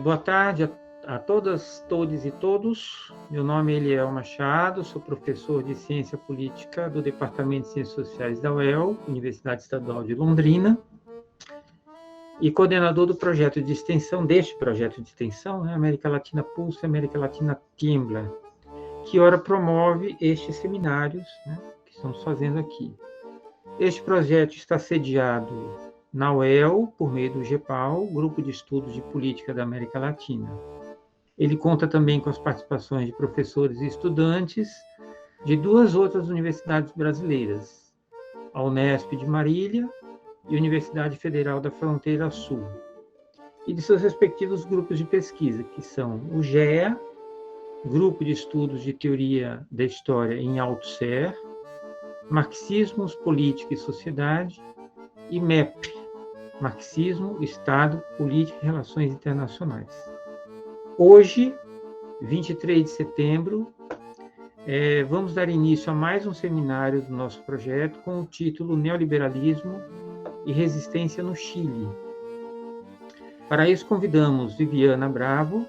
Boa tarde a todas, todos e todos. Meu nome é Eliel Machado, sou professor de Ciência Política do Departamento de Ciências Sociais da UEL, Universidade Estadual de Londrina, e coordenador do projeto de extensão, deste projeto de extensão, América Latina Pulsa, América Latina Tiembla, que ora promove estes seminários, que estamos fazendo aqui. Este projeto está sediado na UEL, por meio do GEPAL, Grupo de Estudos de Política da América Latina. Ele conta também com as participações de professores e estudantes de duas outras universidades brasileiras, a Unesp de Marília e a Universidade Federal da Fronteira Sul, e de seus respectivos grupos de pesquisa, que são o GEA, Grupo de Estudos de Teoria da História em Althusser, Marxismos, Política e Sociedade, e MEP, Marxismo, Estado, Política e Relações Internacionais. Hoje, 23 de setembro, vamos dar início a mais um seminário do nosso projeto com o título Neoliberalismo e Resistência no Chile. Para isso, convidamos Viviana Bravo,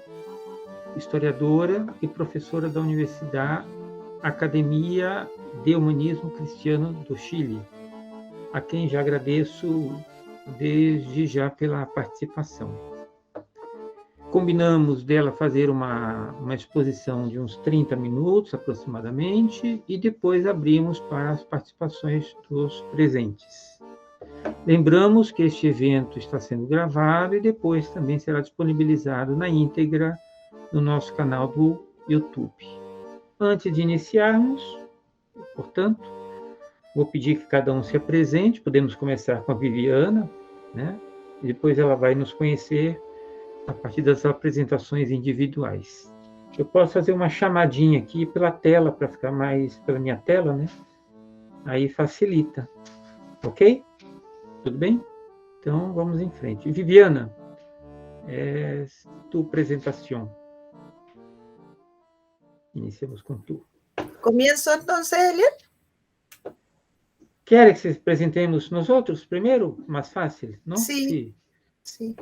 historiadora e professora da Universidade Academia de Humanismo Cristiano do Chile, a quem já agradeço desde já pela participação. Combinamos dela fazer uma exposição de uns 30 minutos, aproximadamente, e depois abrimos para as participações dos presentes. Lembramos que este evento está sendo gravado e depois também será disponibilizado na íntegra no nosso canal do YouTube. Antes de iniciarmos, portanto, vou pedir que cada um se apresente. Podemos começar com a Viviana, e depois ela vai nos conhecer a partir das apresentações individuais. Eu posso fazer uma chamadinha aqui pela tela, para ficar mais pela minha tela, Aí facilita. Ok? Tudo bem? Então, vamos em frente. Viviana, tua apresentação. Iniciamos com tu. Começo, então, Célia? Quer que apresentemos nós outros primeiro? Mais fácil, não? Sim. Sim.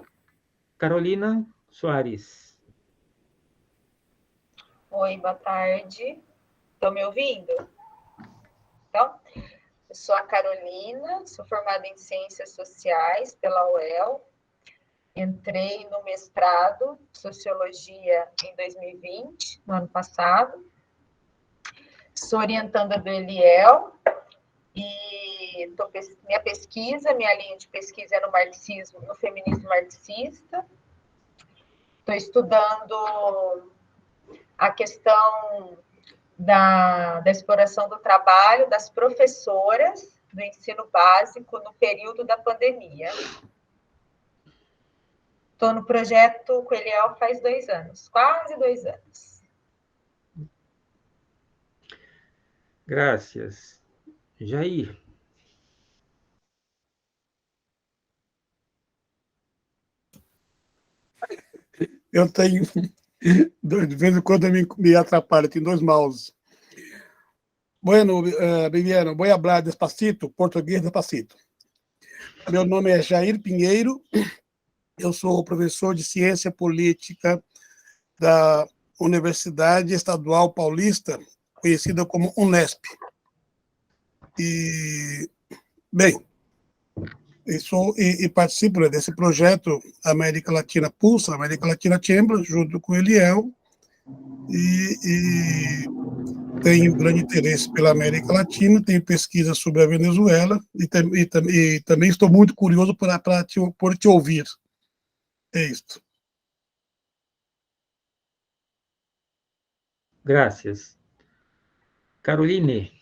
Carolina Soares. Oi, boa tarde. Estão me ouvindo? Então, eu sou a Carolina, sou formada em Ciências Sociais pela UEL. Entrei no mestrado de Sociologia em 2020, no ano passado. Sou orientanda do Eliel e minha linha de pesquisa é no marxismo, no feminismo marxista. Estou estudando a questão da exploração do trabalho das professoras do ensino básico no período da pandemia. Estou no projeto com o Eliel faz 2 anos, quase 2 anos. Graças. Jair. Eu tenho, de vez em quando eu me atrapalho, tenho 2 mouses. Bueno, Viviano, vou falar despacito, português despacito. Meu nome é Jair Pinheiro, eu sou professor de Ciência Política da Universidade Estadual Paulista, conhecida como Unesp. E, bem, e participo desse projeto América Latina Pulsa, América Latina Tiembla, junto com o Eliel, e tenho grande interesse pela América Latina, tenho pesquisa sobre a Venezuela, e também estou muito curioso por te ouvir. É isto. Graças. Caroline.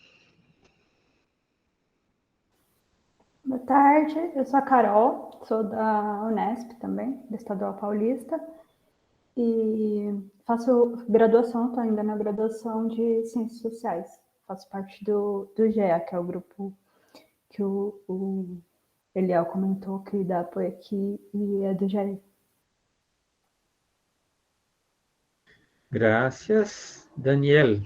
Boa tarde, eu sou a Carol, sou da Unesp também, da Estadual Paulista, e faço graduação, estou ainda na graduação de Ciências Sociais, faço parte do GEA, que é o grupo que o Eliel comentou, que dá apoio aqui, e é do GEA. Graças. Daniel.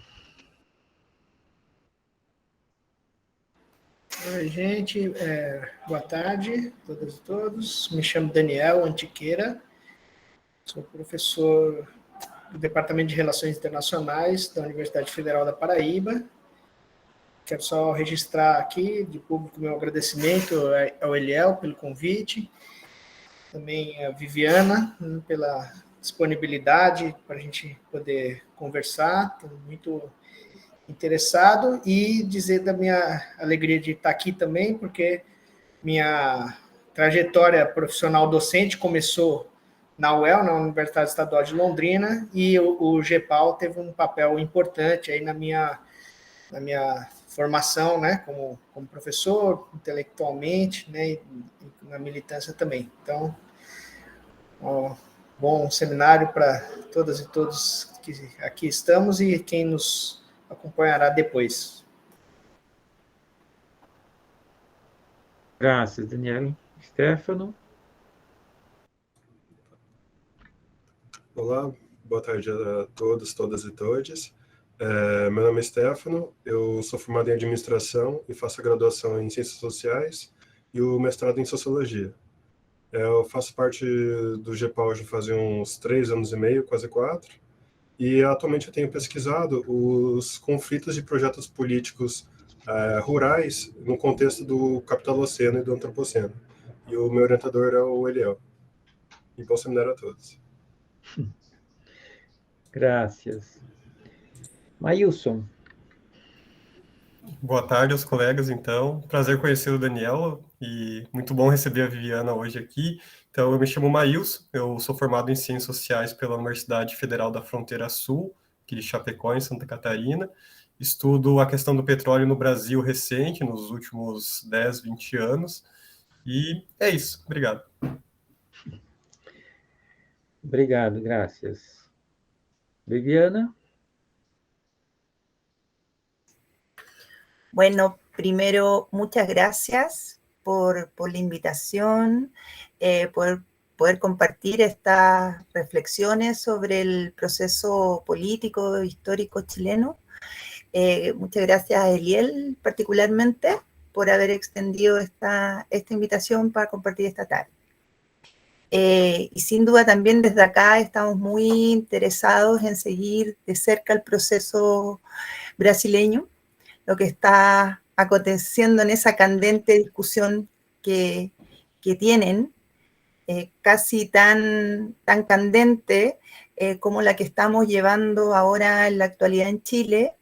Oi, gente. Boa tarde a todas e todos. Me chamo Daniel Antiqueira. Sou professor do Departamento de Relações Internacionais da Universidade Federal da Paraíba. Quero só registrar aqui, de público, meu agradecimento ao Eliel pelo convite, também a Viviana pela disponibilidade para a gente poder conversar. Estou muito interessado e dizer da minha alegria de estar aqui também, porque minha trajetória profissional docente começou na UEL, na Universidade Estadual de Londrina, e o GEPAL teve um papel importante aí na minha formação, né, como professor, intelectualmente, né, e na militância também. Então, bom seminário para todas e todos que aqui estamos e quem nos acompanhará depois. Graças, Daniel. Stefano. Olá, boa tarde a todos, todas e todes. Meu nome é Stefano, eu sou formado em administração e faço a graduação em ciências sociais e o mestrado em sociologia. Eu faço parte do GEPAL já faz uns 3 anos e meio, quase 4, e atualmente eu tenho pesquisado os conflitos de projetos políticos rurais no contexto do Capitaloceno e do Antropoceno. E o meu orientador é o Eliel. E bom seminário a todos. Graças. Maílson. Boa tarde aos colegas, então. Prazer conhecer o Daniel e muito bom receber a Viviana hoje aqui. Então, eu me chamo Maílson, eu sou formado em Ciências Sociais pela Universidade Federal da Fronteira Sul, aqui de Chapecó, em Santa Catarina. Estudo a questão do petróleo no Brasil recente, nos últimos 10, 20 anos. E é isso. Obrigado. Obrigado, graças. Viviana. Bueno, primero, muchas gracias por la invitación, por poder compartir estas reflexiones sobre el proceso político histórico chileno. Muchas gracias a Eliel particularmente por haber extendido esta invitación para compartir esta tarde. Y sin duda también desde acá estamos muy interesados en seguir de cerca el proceso brasileño, lo que está aconteciendo en esa candente discusión que tienen, casi tan candente como la que estamos llevando ahora en la actualidad en Chile,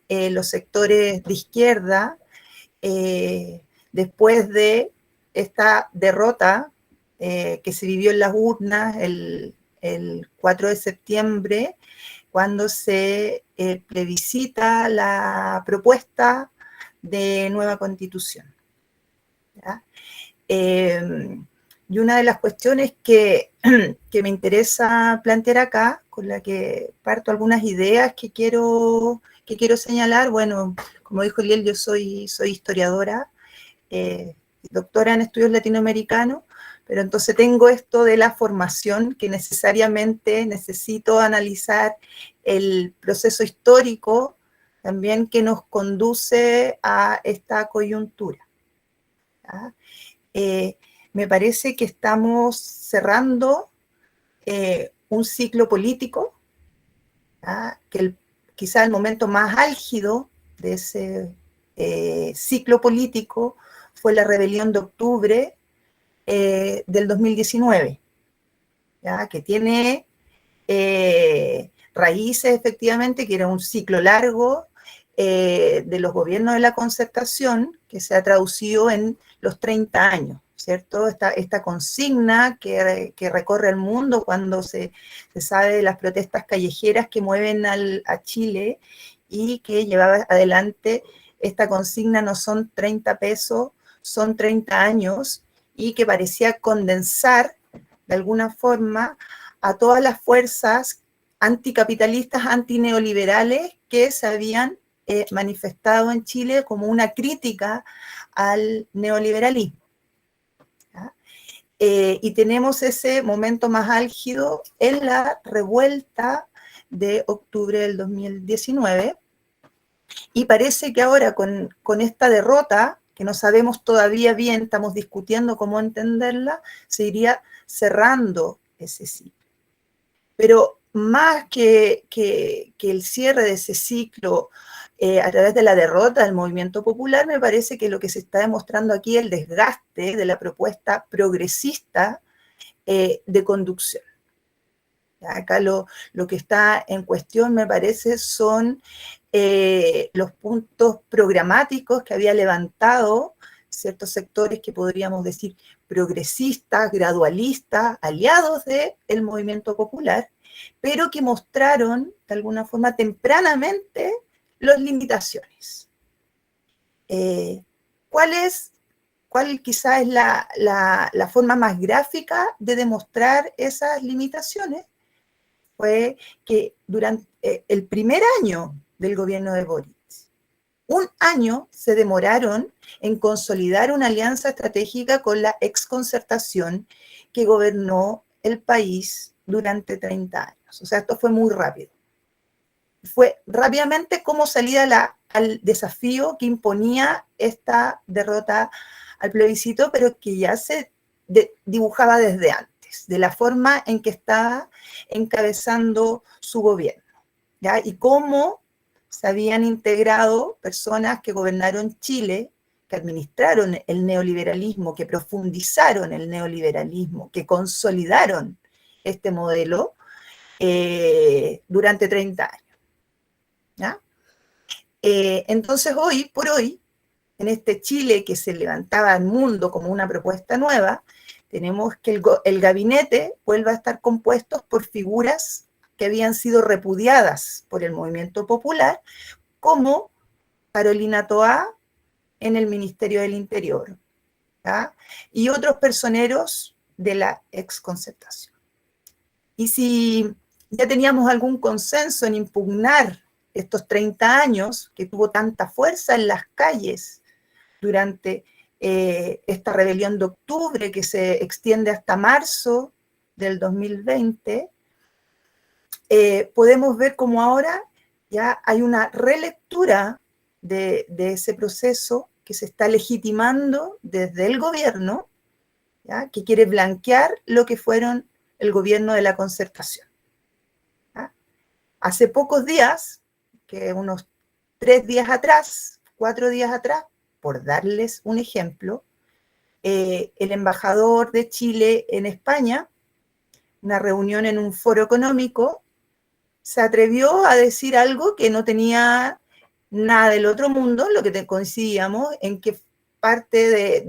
los sectores de izquierda, después de esta derrota que se vivió en las urnas el 4 de septiembre, cuando se plebiscita la propuesta de nueva constitución. ¿Ya? Y una de las cuestiones que me interesa plantear acá, con la que parto algunas ideas que quiero señalar, bueno, como dijo Eliel, yo soy historiadora, doctora en estudios latinoamericanos, pero entonces tengo esto de la formación que necesariamente necesito analizar el proceso histórico también que nos conduce a esta coyuntura. Me parece que estamos cerrando un ciclo político, que quizá el momento más álgido de ese ciclo político fue la rebelión de octubre del 2019, ¿ya? Que tiene raíces efectivamente, que era un ciclo largo de los gobiernos de la concertación, que se ha traducido en los 30 años, ¿cierto? Esta consigna que recorre el mundo cuando se sabe de las protestas callejeras que mueven a Chile y que llevaba adelante esta consigna: no son 30 pesos, son 30 años, y que parecía condensar de alguna forma a todas las fuerzas anticapitalistas, antineoliberales que se habían manifestado en Chile como una crítica al neoliberalismo. Y tenemos ese momento más álgido en la revuelta de octubre del 2019, y parece que ahora con esta derrota que no sabemos todavía bien, estamos discutiendo cómo entenderla, se iría cerrando ese ciclo. Pero más que el cierre de ese ciclo a través de la derrota del movimiento popular, me parece que lo que se está demostrando aquí es el desgaste de la propuesta progresista de conducción. Acá lo que está en cuestión, me parece, son los puntos programáticos que había levantado ciertos sectores que podríamos decir progresistas, gradualistas, aliados del movimiento popular, pero que mostraron de alguna forma tempranamente las limitaciones. ¿Cuál quizá es la forma más gráfica de demostrar esas limitaciones? Fue que durante el primer año del gobierno de Boric, un año se demoraron en consolidar una alianza estratégica con la exconcertación que gobernó el país durante 30 años. O sea, esto fue muy rápido. Fue rápidamente como salida al desafío que imponía esta derrota al plebiscito, pero que ya se dibujaba desde antes, de la forma en que estaba encabezando su gobierno, ¿ya? Y cómo se habían integrado personas que gobernaron Chile, que administraron el neoliberalismo, que profundizaron el neoliberalismo, que consolidaron este modelo durante 30 años. ¿Ya? Entonces hoy por hoy, en este Chile que se levantaba al mundo como una propuesta nueva, tenemos que el gabinete vuelva a estar compuesto por figuras que habían sido repudiadas por el movimiento popular, como Carolina Toá en el Ministerio del Interior, ¿ya? Y otros personeros de la exconcertación. Y si ya teníamos algún consenso en impugnar estos 30 años, que tuvo tanta fuerza en las calles durante esta rebelión de octubre que se extiende hasta marzo del 2020, podemos ver cómo ahora ya hay una relectura de ese proceso que se está legitimando desde el gobierno, ¿ya? Que quiere blanquear lo que fueron el gobierno de la concertación. ¿Ya? Hace pocos días, que unos 3 días atrás, 4 días atrás, por darles un ejemplo, el embajador de Chile en España, una reunión en un foro económico, se atrevió a decir algo que no tenía nada del otro mundo, lo que coincidíamos en que parte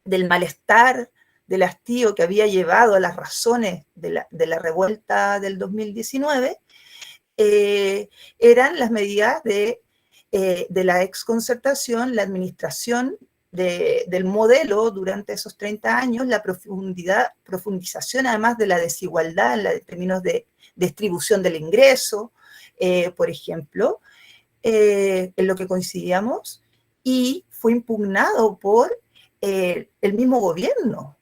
del malestar, del hastío que había llevado a las razones de la revuelta del 2019, eran las medidas de la exconcertación, la administración del modelo durante esos 30 años, la profundización además de la desigualdad en términos de distribución del ingreso, por ejemplo, en lo que coincidíamos, y fue impugnado por el mismo gobierno.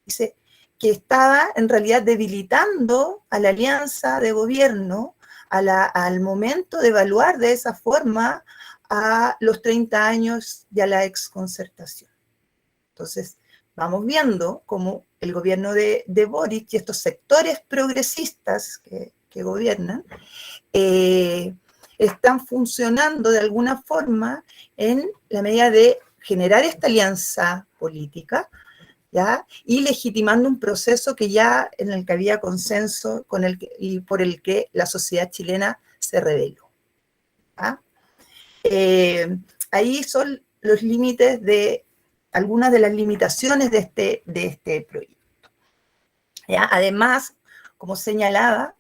Dice que estaba en realidad debilitando a la alianza de gobierno al momento de evaluar de esa forma a los 30 años de la exconcertación. Entonces, vamos viendo cómo el gobierno de Boric y estos sectores progresistas que gobiernan están funcionando de alguna forma en la medida de generar esta alianza política, ¿ya? Y legitimando un proceso que ya en el que había consenso y por el que la sociedad chilena se rebeló. ¿Ya? Ahí son los límites de algunas de las limitaciones de este proyecto. ¿Ya? Además, como señalaba,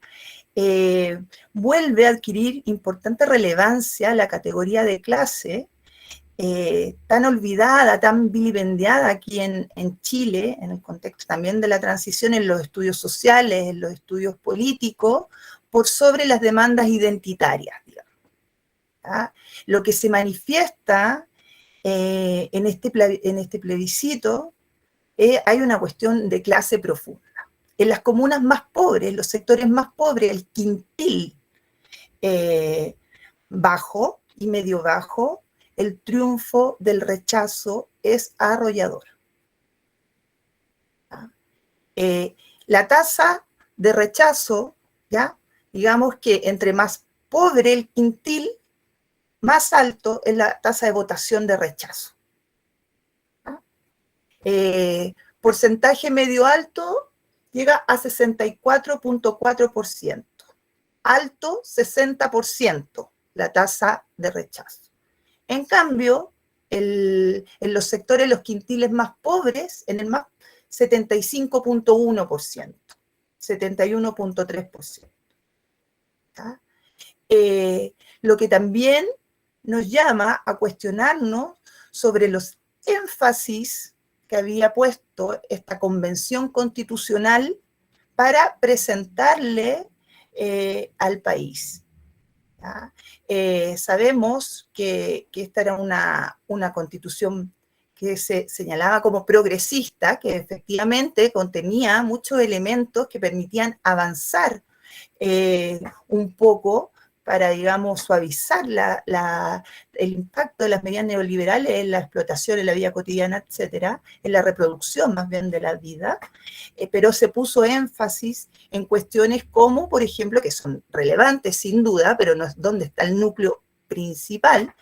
vuelve a adquirir importante relevancia la categoría de clase, tan olvidada, tan vilipendiada aquí en Chile, en el contexto también de la transición en los estudios sociales, en los estudios políticos, por sobre las demandas identitarias, digamos. ¿Ya? Lo que se manifiesta en este plebiscito, hay una cuestión de clase profunda. En las comunas más pobres, los sectores más pobres, el quintil bajo y medio bajo, el triunfo del rechazo es arrollador. La tasa de rechazo, ¿ya? Digamos que entre más pobre el quintil, más alto es la tasa de votación de rechazo. Porcentaje medio alto llega a 64.4%. Alto, 60% la tasa de rechazo. En cambio, en los sectores, los quintiles más pobres, en el más 75.1%, 71.3%. Lo que también nos llama a cuestionarnos sobre los énfasis que había puesto esta convención constitucional para presentarle al país. Sabemos que esta era una constitución que se señalaba como progresista, que efectivamente contenía muchos elementos que permitían avanzar un poco para, digamos, suavizar el impacto de las medidas neoliberales en la explotación, en la vida cotidiana, etcétera, en la reproducción más bien de la vida, pero se puso énfasis en cuestiones como, por ejemplo, que son relevantes sin duda, pero no es donde está el núcleo principal,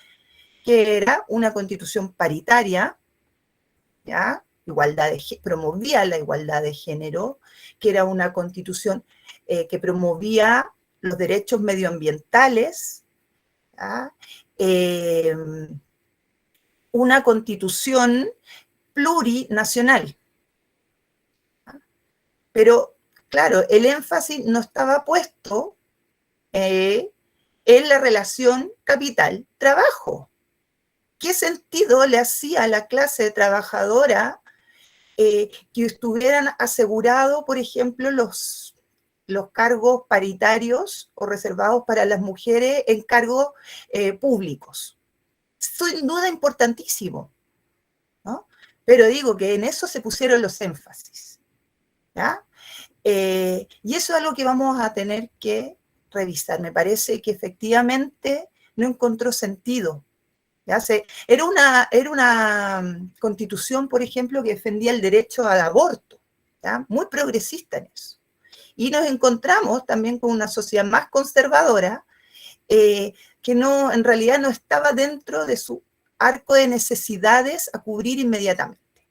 que era una constitución paritaria, ¿ya? Promovía la igualdad de género, que era una constitución que promovía los derechos medioambientales, una constitución plurinacional. Pero, claro, el énfasis no estaba puesto en la relación capital-trabajo. ¿Qué sentido le hacía a la clase trabajadora que estuvieran asegurados, por ejemplo, los cargos paritarios o reservados para las mujeres en cargos públicos? Sin duda importantísimo, ¿no? Pero digo que en eso se pusieron los énfasis, ¿ya? Y eso es algo que vamos a tener que revisar. Me parece que efectivamente no encontró sentido. ¿Ya? Era una constitución, por ejemplo, que defendía el derecho al aborto, ¿ya? Muy progresista en eso. Y nos encontramos también con una sociedad más conservadora que en realidad no estaba dentro de su arco de necesidades a cubrir inmediatamente,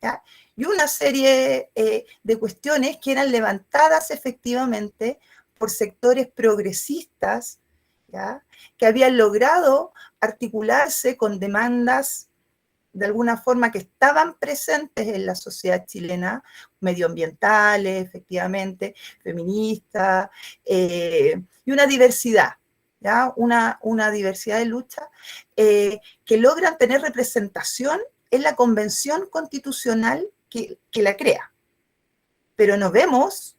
¿ya? Y una serie de cuestiones que eran levantadas efectivamente por sectores progresistas, ¿ya? Que habían logrado articularse con demandas de alguna forma que estaban presentes en la sociedad chilena, medioambientales, efectivamente, feministas, y una diversidad, ¿ya? Una diversidad de lucha que logran tener representación en la convención constitucional que la crea. Pero no vemos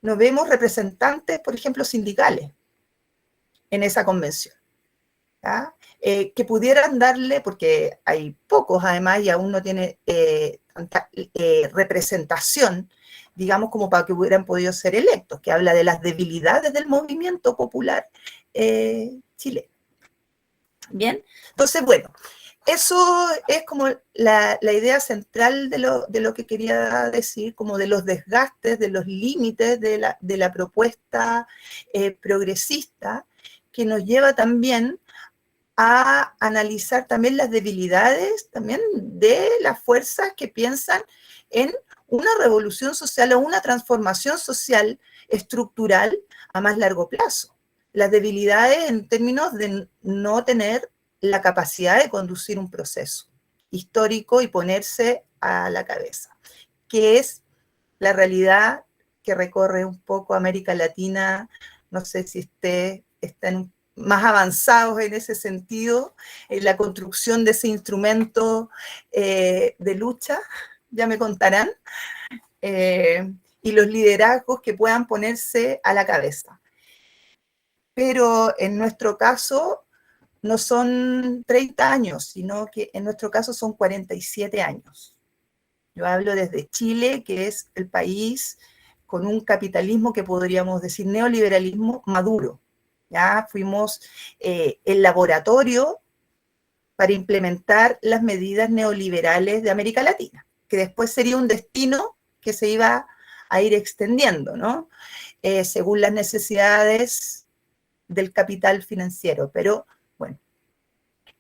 representantes, por ejemplo, sindicales en esa convención, ¿ya? Que pudieran darle, porque hay pocos además y aún no tiene tanta representación, digamos, como para que hubieran podido ser electos, que habla de las debilidades del movimiento popular chileno. Bien, entonces, bueno, eso es como la idea central de lo que quería decir, como de los desgastes, de los límites de la propuesta progresista, que nos lleva también a analizar también las debilidades también de las fuerzas que piensan en una revolución social o una transformación social estructural a más largo plazo. Las debilidades en términos de no tener la capacidad de conducir un proceso histórico y ponerse a la cabeza, que es la realidad que recorre un poco América Latina. No sé si están más avanzados en ese sentido, en la construcción de ese instrumento de lucha, ya me contarán, y los liderazgos que puedan ponerse a la cabeza. Pero en nuestro caso no son 30 años, sino que en nuestro caso son 47 años. Yo hablo desde Chile, que es el país con un capitalismo que podríamos decir neoliberalismo maduro. Ya fuimos el laboratorio para implementar las medidas neoliberales de América Latina, que después sería un destino que se iba a ir extendiendo, ¿no? Según las necesidades del capital financiero. Pero, bueno,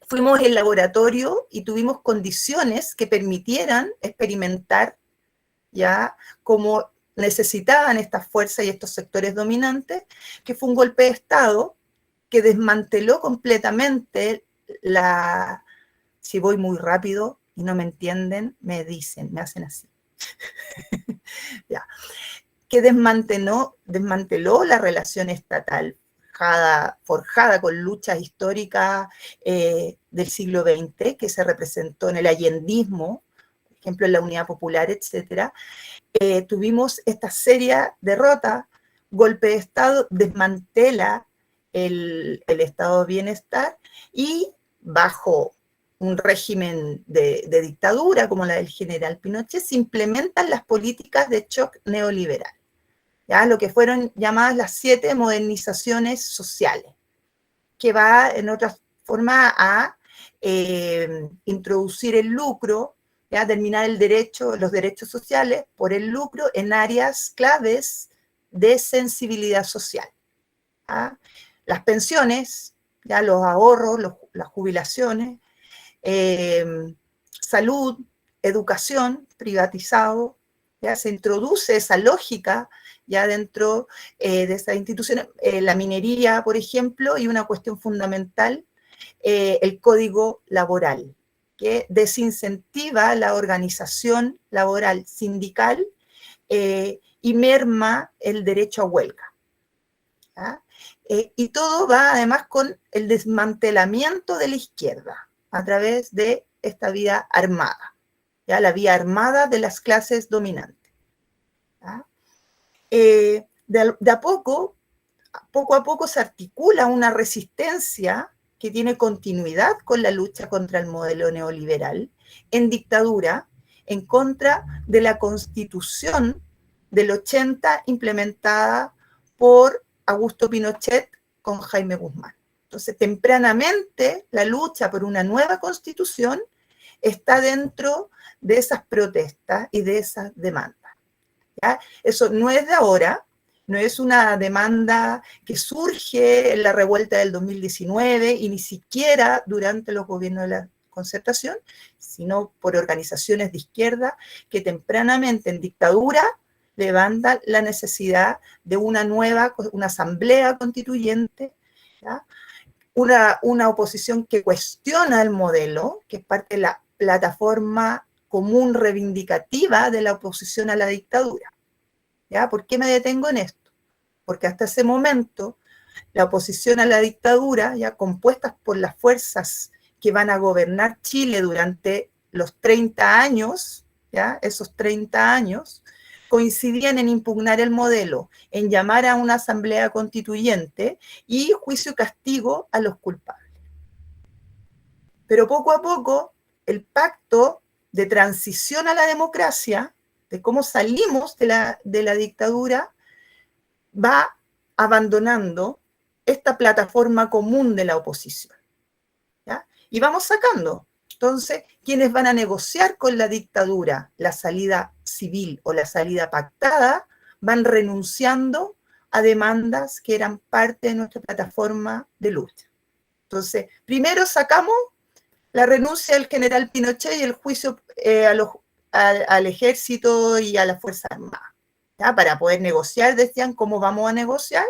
fuimos el laboratorio y tuvimos condiciones que permitieran experimentar ya cómo necesitaban estas fuerzas y estos sectores dominantes, que fue un golpe de Estado que desmanteló completamente si voy muy rápido y no me entienden, me dicen, me hacen así. Ya. Que desmanteló la relación estatal forjada con luchas históricas del siglo XX, que se representó en el allendismo, por ejemplo, en la Unidad Popular, etc. Tuvimos esta seria derrota, golpe de Estado, desmantela el estado de bienestar, y bajo un régimen de dictadura como la del general Pinochet, se implementan las políticas de shock neoliberal, ¿ya? Lo que fueron llamadas las 7 modernizaciones sociales, que va en otra forma a introducir el lucro, ¿ya? Terminar los derechos sociales por el lucro en áreas claves de sensibilidad social, ¿ya? Las pensiones, ya los ahorros, las jubilaciones, salud, educación, privatizado, ya se introduce esa lógica ya dentro de esas instituciones, la minería, por ejemplo, y una cuestión fundamental, el código laboral, que desincentiva la organización laboral sindical y merma el derecho a huelga, ¿ya? Y todo va además con el desmantelamiento de la izquierda a través de esta vía armada, ¿ya? La vía armada de las clases dominantes, ¿ya? De a poco a poco se articula una resistencia que tiene continuidad con la lucha contra el modelo neoliberal en dictadura, en contra de la Constitución del 80 implementada por Augusto Pinochet con Jaime Guzmán. Entonces, tempranamente, la lucha por una nueva Constitución está dentro de esas protestas y de esas demandas, ¿ya? Eso no es de ahora, no es una demanda que surge en la revuelta del 2019 y ni siquiera durante los gobiernos de la Concertación, sino por organizaciones de izquierda que tempranamente en dictadura levantan la necesidad de una asamblea constituyente, ¿ya? Una oposición que cuestiona el modelo, que es parte de la plataforma común reivindicativa de la oposición a la dictadura, ¿ya? ¿Por qué me detengo en esto? Porque hasta ese momento la oposición a la dictadura, ya compuestas por las fuerzas que van a gobernar Chile durante los 30 años, ¿ya? Esos 30 años, coincidían en impugnar el modelo, en llamar a una asamblea constituyente y juicio y castigo a los culpables. Pero poco a poco, el pacto de transición a la democracia, de cómo salimos de la dictadura, va abandonando esta plataforma común de la oposición, ¿ya? Y vamos sacando. Entonces, ¿quiénes van a negociar con la dictadura la salida civil o la salida pactada? Van renunciando a demandas que eran parte de nuestra plataforma de lucha. Entonces, primero sacamos la renuncia del general Pinochet y el juicio al ejército y a las Fuerzas Armadas, ¿ya? Para poder negociar, decían, ¿cómo vamos a negociar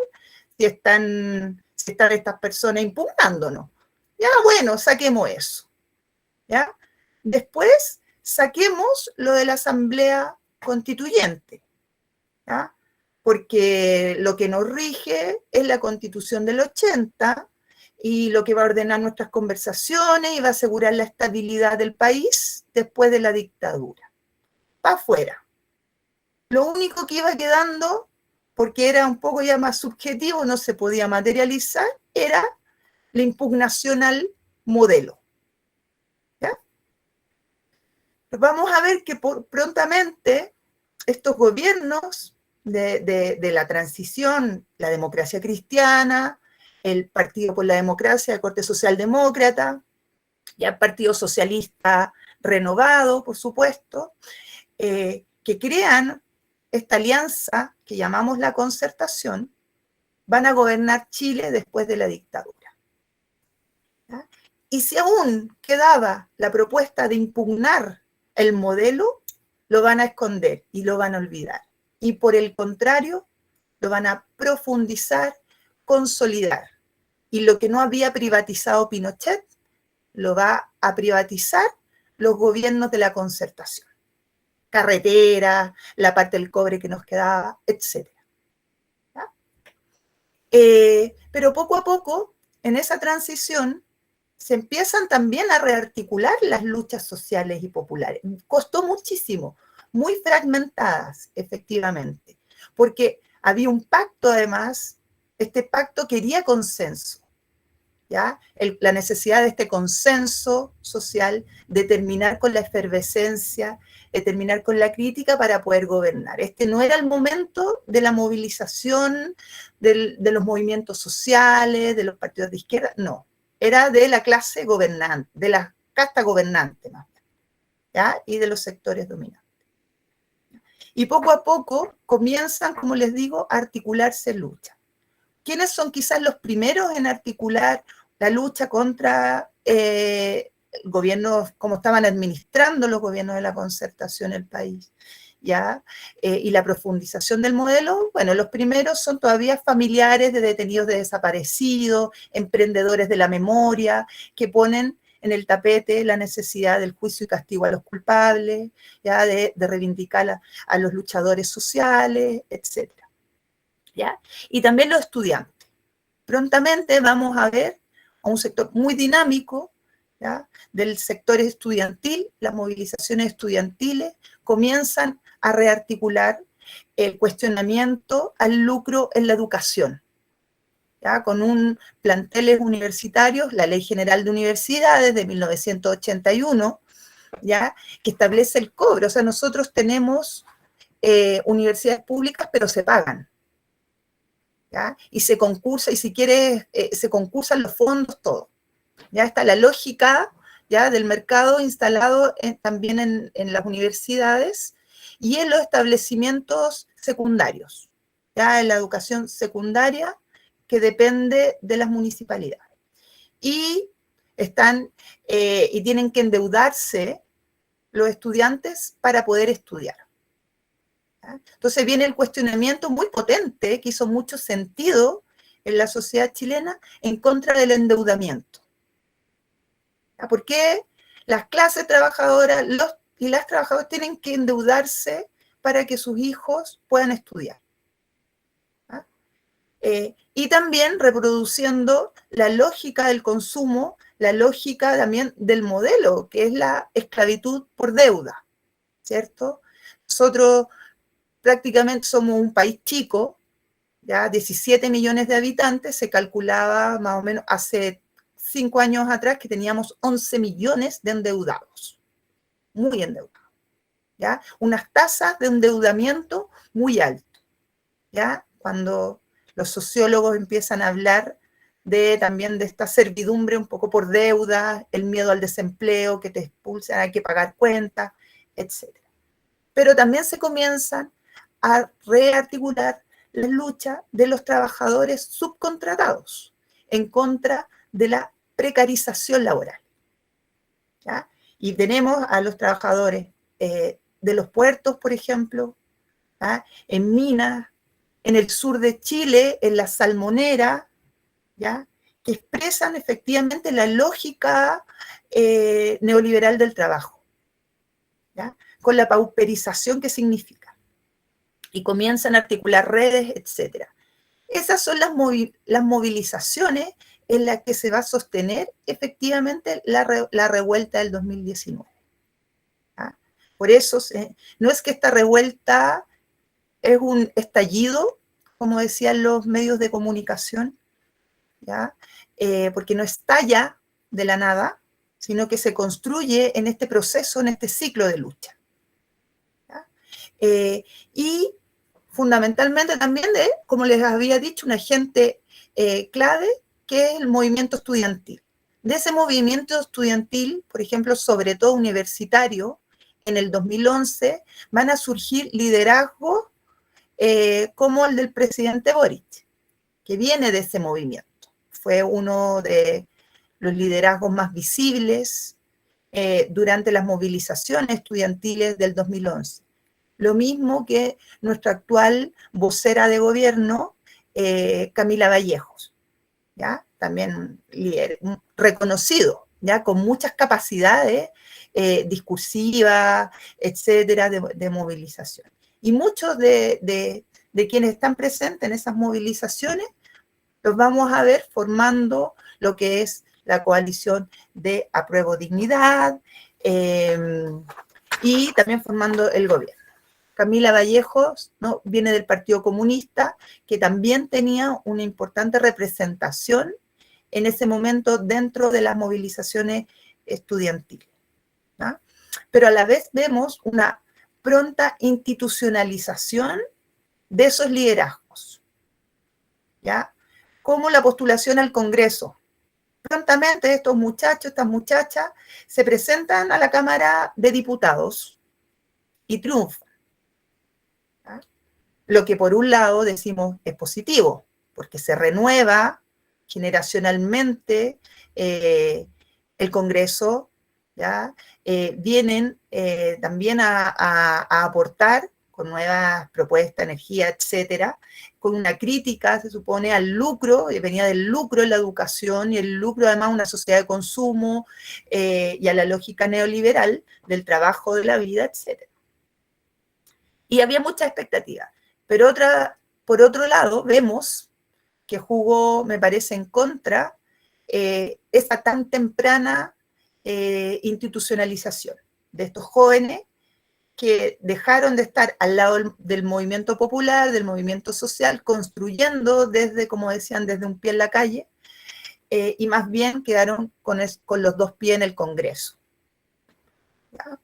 si están estas personas impugnándonos? Ya, bueno, saquemos eso, ¿ya? Después, saquemos lo de la Asamblea Constituyente, ¿ya? Porque lo que nos rige es la Constitución del 80 y lo que va a ordenar nuestras conversaciones y va a asegurar la estabilidad del país después de la dictadura. Para afuera. Lo único que iba quedando, porque era un poco ya más subjetivo, no se podía materializar, era la impugnación al modelo. ¿Ya? Pues vamos a ver que prontamente estos gobiernos de la transición, la democracia cristiana, el Partido por la Democracia, el Corte Socialdemócrata, ya el Partido Socialista Renovado, por supuesto, que crean esta alianza que llamamos la Concertación, van a gobernar Chile después de la dictadura. ¿Ya? Y si aún quedaba la propuesta de impugnar el modelo, lo van a esconder y lo van a olvidar. Y por el contrario, lo van a profundizar, consolidar. Y lo que no había privatizado Pinochet, lo va a privatizar los gobiernos de la Concertación. Carreteras, la parte del cobre que nos quedaba, etc. Pero poco a poco, en esa transición, se empiezan también a rearticular las luchas sociales y populares. Costó muchísimo, muy fragmentadas, efectivamente, porque había un pacto, además, este pacto quería consenso, ¿ya? La necesidad de este consenso social, de terminar con la efervescencia, de terminar con la crítica para poder gobernar. Este no era el momento de la movilización de los movimientos sociales, de los partidos de izquierda, no. Era de la clase gobernante, de la casta gobernante, más bien, ¿ya? Y de los sectores dominantes. Y poco a poco comienzan, como les digo, a articularse luchas. ¿Quiénes son quizás los primeros en articular la lucha contra gobiernos, como estaban administrando los gobiernos de la Concertación el país? ¿Ya? Y la profundización del modelo, bueno, los primeros son todavía familiares de detenidos de desaparecidos, emprendedores de la memoria, que ponen en el tapete la necesidad del juicio y castigo a los culpables, ¿ya? De reivindicar a los luchadores sociales, etc. ¿Ya? Y también los estudiantes. Prontamente vamos a ver a un sector muy dinámico, ¿ya? Del sector estudiantil, las movilizaciones estudiantiles comienzan a rearticular el cuestionamiento al lucro en la educación, ¿ya? Con un planteles universitarios, la Ley General de Universidades de 1981, ¿ya? Que establece el cobro. O sea, nosotros tenemos universidades públicas, pero se pagan, ¿ya? Y se concursa, y si quieres, se concursan los fondos, todo. Ya está la lógica, ¿ya? Del mercado instalado también en las universidades y en los establecimientos secundarios, ¿ya? En la educación secundaria que depende de las municipalidades. Y y tienen que endeudarse los estudiantes para poder estudiar. ¿Ya? Entonces viene el cuestionamiento muy potente, que hizo mucho sentido en la sociedad chilena, en contra del endeudamiento. ¿Por qué las clases trabajadoras y las trabajadoras tienen que endeudarse para que sus hijos puedan estudiar? Y también reproduciendo la lógica del consumo, la lógica también del modelo, que es la esclavitud por deuda, ¿cierto? Nosotros prácticamente somos un país chico, ya 17 millones de habitantes, se calculaba más o menos hace 5 años atrás que teníamos 11 millones de endeudados, muy endeudados, ¿ya? Unas tasas de endeudamiento muy altas, ¿ya? Cuando los sociólogos empiezan a hablar también de esta servidumbre un poco por deuda, el miedo al desempleo, que te expulsan, hay que pagar cuentas, etc. Pero también se comienzan a rearticular la lucha de los trabajadores subcontratados en contra de la precarización laboral, ¿ya? Y tenemos a los trabajadores de los puertos, por ejemplo, ¿ya? En minas, en el sur de Chile, en la salmonera, ¿ya? Que expresan efectivamente la lógica neoliberal del trabajo, ¿ya? Con la pauperización que significa. Y comienzan a articular redes, etc. Esas son las movilizaciones en las que se va a sostener efectivamente la revuelta del 2019. ¿Ah? Por eso, no es que esta revuelta es un estallido, como decían los medios de comunicación, ¿ya? Porque no estalla de la nada, sino que se construye en este proceso, en este ciclo de lucha. ¿Ya? Y fundamentalmente también como les había dicho, un agente clave, que es el movimiento estudiantil. De ese movimiento estudiantil, por ejemplo, sobre todo universitario, en el 2011 van a surgir liderazgos como el del presidente Boric, que viene de ese movimiento. Fue uno de los liderazgos más visibles durante las movilizaciones estudiantiles del 2011. Lo mismo que nuestra actual vocera de gobierno, Camila Vallejos, ¿ya? También líder reconocido, ¿ya? Con muchas capacidades discursivas, etcétera, de movilización. Y muchos de quienes están presentes en esas movilizaciones los vamos a ver formando lo que es la coalición de Apruebo Dignidad y también formando el gobierno. Camila Vallejos, ¿no?, viene del Partido Comunista, que también tenía una importante representación en ese momento dentro de las movilizaciones estudiantiles, ¿no? Pero a la vez vemos una pronta institucionalización de esos liderazgos, ¿ya? Como la postulación al Congreso. Prontamente estos muchachos, estas muchachas, se presentan a la Cámara de Diputados y triunfan, ¿ya? Lo que por un lado decimos es positivo, porque se renueva generacionalmente el Congreso, ¿ya? Vienen también a aportar con nuevas propuestas, energía, etcétera, con una crítica, se supone, al lucro, venía del lucro en la educación, y el lucro además una sociedad de consumo, y a la lógica neoliberal del trabajo, de la vida, etcétera. Y había mucha expectativa. Pero por otro lado, vemos que jugó, me parece, en contra esa tan temprana institucionalización de estos jóvenes que dejaron de estar al lado del movimiento popular, del movimiento social, construyendo desde, como decían, desde un pie en la calle, y más bien quedaron con los dos pies en el Congreso. ¿Ya?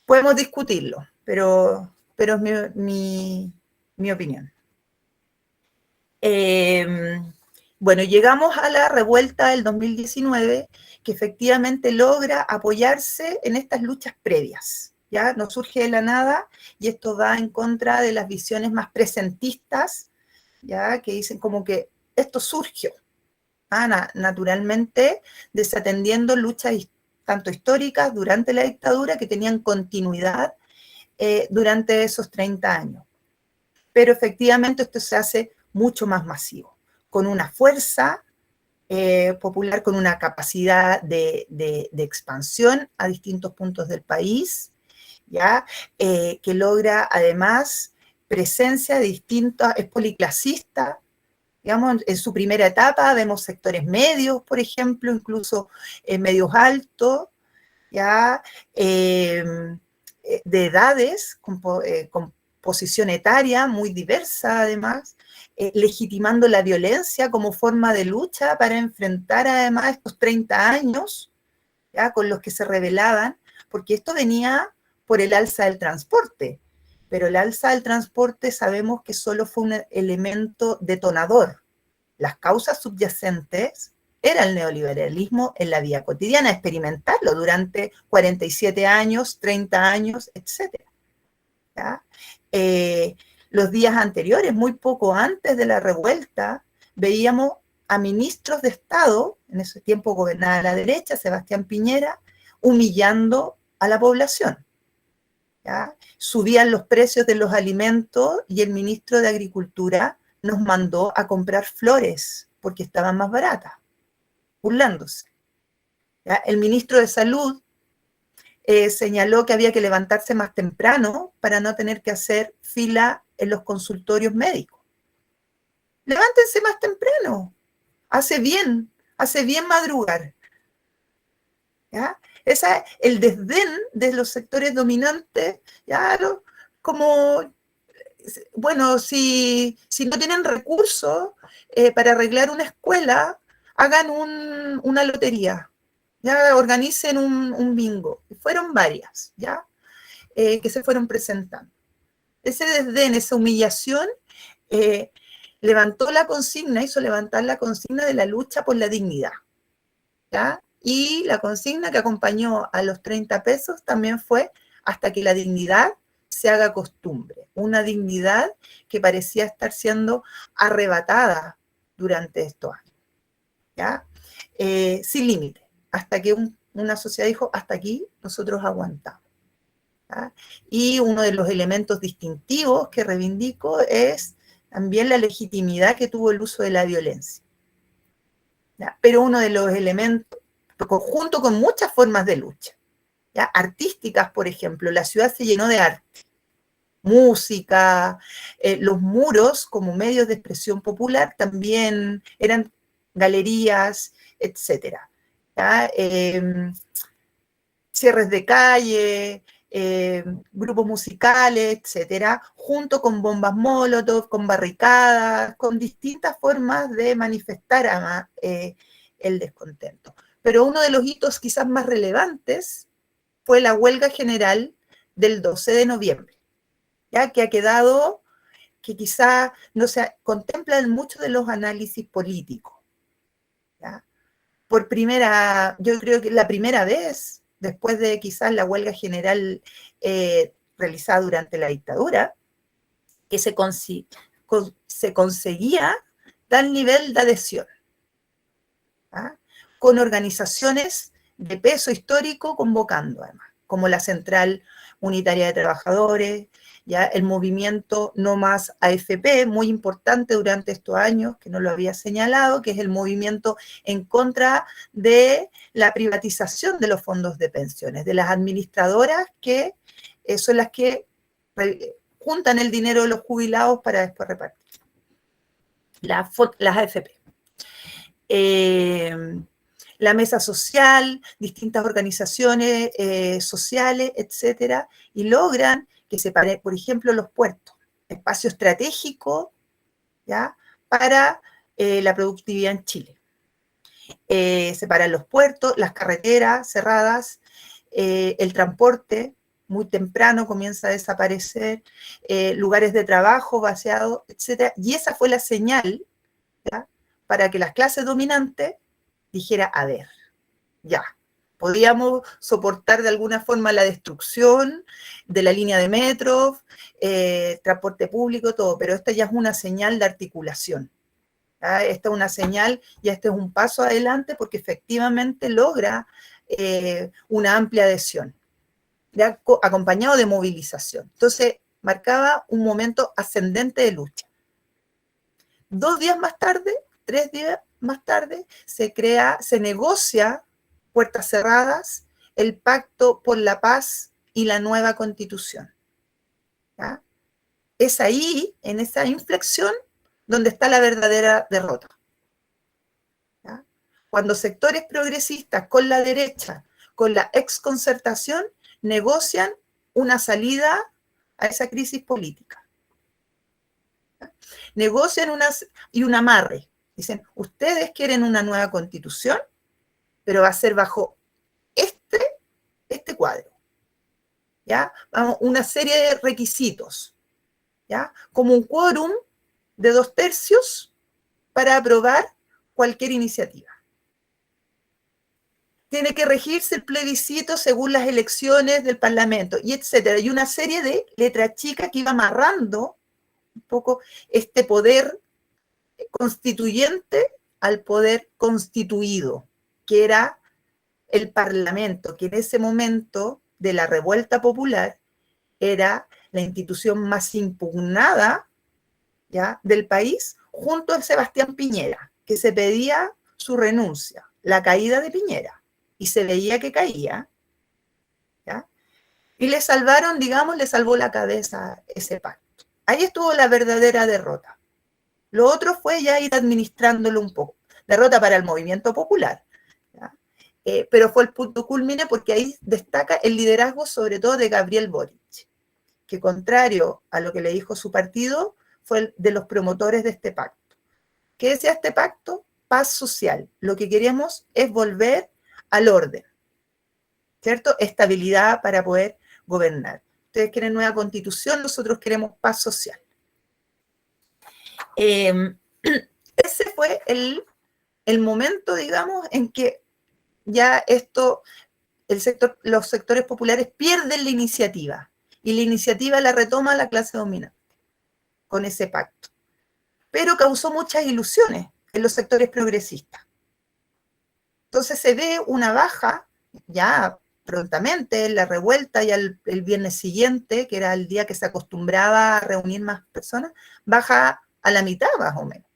Podemos discutirlo, pero es mi opinión. Bueno, llegamos a la revuelta del 2019, que efectivamente logra apoyarse en estas luchas previas. ¿Ya? No surge de la nada, y esto va en contra de las visiones más presentistas, ¿ya? Que dicen como que esto surgió, naturalmente, desatendiendo luchas tanto históricas durante la dictadura que tenían continuidad durante esos 30 años. Pero efectivamente esto se hace mucho más masivo, con una fuerza popular, con una capacidad de expansión a distintos puntos del país, ¿ya? Que logra además presencia de distintas, es policlasista, digamos, en su primera etapa vemos sectores medios, por ejemplo, incluso medios altos, ¿ya? De edades, con posición etaria muy diversa además, legitimando la violencia como forma de lucha para enfrentar además estos 30 años, ¿ya? Con los que se rebelaban, porque esto venía por el alza del transporte, pero el alza del transporte sabemos que solo fue un elemento detonador. Las causas subyacentes era el neoliberalismo en la vida cotidiana, experimentarlo durante 47 años, 30 años, etc. ¿Ya? Los días anteriores, muy poco antes de la revuelta, veíamos a ministros de Estado, en ese tiempo gobernaba la derecha, Sebastián Piñera, humillando a la población. ¿Ya? Subían los precios de los alimentos y el ministro de Agricultura nos mandó a comprar flores porque estaban más baratas, burlándose. ¿Ya? El ministro de Salud señaló que había que levantarse más temprano para no tener que hacer fila en los consultorios médicos. Levántense más temprano, hace bien madrugar. ¿Ya? El desdén de los sectores dominantes, ¿ya? Como, bueno, si no tienen recursos para arreglar una escuela, hagan una lotería, ¿ya? Organicen un bingo. Fueron varias, ¿ya? Que se fueron presentando. Ese desdén, esa humillación, hizo levantar la consigna de la lucha por la dignidad. ¿ya? Y la consigna que acompañó a los 30 pesos también fue hasta que la dignidad se haga costumbre, una dignidad que parecía estar siendo arrebatada durante estos años, ¿ya? Sin límite, hasta que una sociedad dijo, hasta aquí nosotros aguantamos. ¿Ya? Y uno de los elementos distintivos que reivindico es también la legitimidad que tuvo el uso de la violencia. ¿Ya? Pero uno de los elementos, junto con muchas formas de lucha, ¿ya? Artísticas, por ejemplo, la ciudad se llenó de arte, música, los muros como medios de expresión popular también eran galerías, etc. Cierres de calle, grupos musicales, etcétera, junto con bombas molotov, con barricadas, con distintas formas de manifestar el descontento. Pero uno de los hitos quizás más relevantes fue la huelga general del 12 de noviembre, ¿ya? Que ha quedado, que quizá no se contempla en muchos de los análisis políticos, ¿ya? Yo creo que la primera vez, después de quizás la huelga general realizada durante la dictadura, que se conseguía tal nivel de adhesión, ¿ya? Con organizaciones de peso histórico convocando además, como la Central Unitaria de Trabajadores, ¿ya? El movimiento No Más AFP, muy importante durante estos años, que no lo había señalado, que es el movimiento en contra de la privatización de los fondos de pensiones, de las administradoras que son las que juntan el dinero de los jubilados para después repartir. Las AFP. La mesa social, distintas organizaciones sociales, etcétera, y logran que se paren, por ejemplo, los puertos, espacio estratégico, ¿ya? Para la productividad en Chile. Se paran los puertos, las carreteras cerradas, el transporte muy temprano comienza a desaparecer, lugares de trabajo vaciados, etcétera, y esa fue la señal, ¿ya? Para que las clases dominantes dijera, a ver, ya, podíamos soportar de alguna forma la destrucción de la línea de metro, transporte público, todo, pero esta ya es una señal de articulación. ¿Ya? Esta es una señal y este es un paso adelante porque efectivamente logra una amplia adhesión, ¿ya? Acompañado de movilización. Entonces, marcaba un momento ascendente de lucha. 2 días más tarde, 3 días más tarde, se negocia, puertas cerradas, el Pacto por la Paz y la nueva Constitución. ¿Ya? Es ahí, en esa inflexión, donde está la verdadera derrota. ¿Ya? Cuando sectores progresistas con la derecha, con la exconcertación, negocian una salida a esa crisis política. ¿Ya? Negocian un amarre. Dicen, ustedes quieren una nueva constitución, pero va a ser bajo este cuadro. ¿Ya? Vamos, una serie de requisitos, ¿ya? Como un quórum de 2/3 para aprobar cualquier iniciativa. Tiene que regirse el plebiscito según las elecciones del Parlamento, y etcétera. Y una serie de letra chica que iba amarrando un poco este poder constituyente al poder constituido, que era el Parlamento, que en ese momento de la revuelta popular era la institución más impugnada, ¿ya? Del país, junto a Sebastián Piñera, que se pedía su renuncia, la caída de Piñera, y se veía que caía, ¿ya? Y le salvaron, digamos, le salvó la cabeza ese pacto. Ahí estuvo la verdadera derrota. Lo otro fue ya ir administrándolo un poco. Derrota para el movimiento popular, ¿ya? Pero fue el punto culmine porque ahí destaca el liderazgo sobre todo de Gabriel Boric, que contrario a lo que le dijo su partido, fue el de los promotores de este pacto. ¿Qué decía este pacto? Paz social. Lo que queremos es volver al orden, ¿cierto? Estabilidad para poder gobernar. Ustedes quieren nueva constitución, nosotros queremos paz social. Ese fue el momento, digamos, en que ya los sectores populares pierden la iniciativa, y la iniciativa la retoma la clase dominante con ese pacto. Pero causó muchas ilusiones en los sectores progresistas. Entonces se ve una baja ya prontamente en la revuelta, ya el viernes siguiente, que era el día que se acostumbraba a reunir más personas, baja a la mitad más o menos.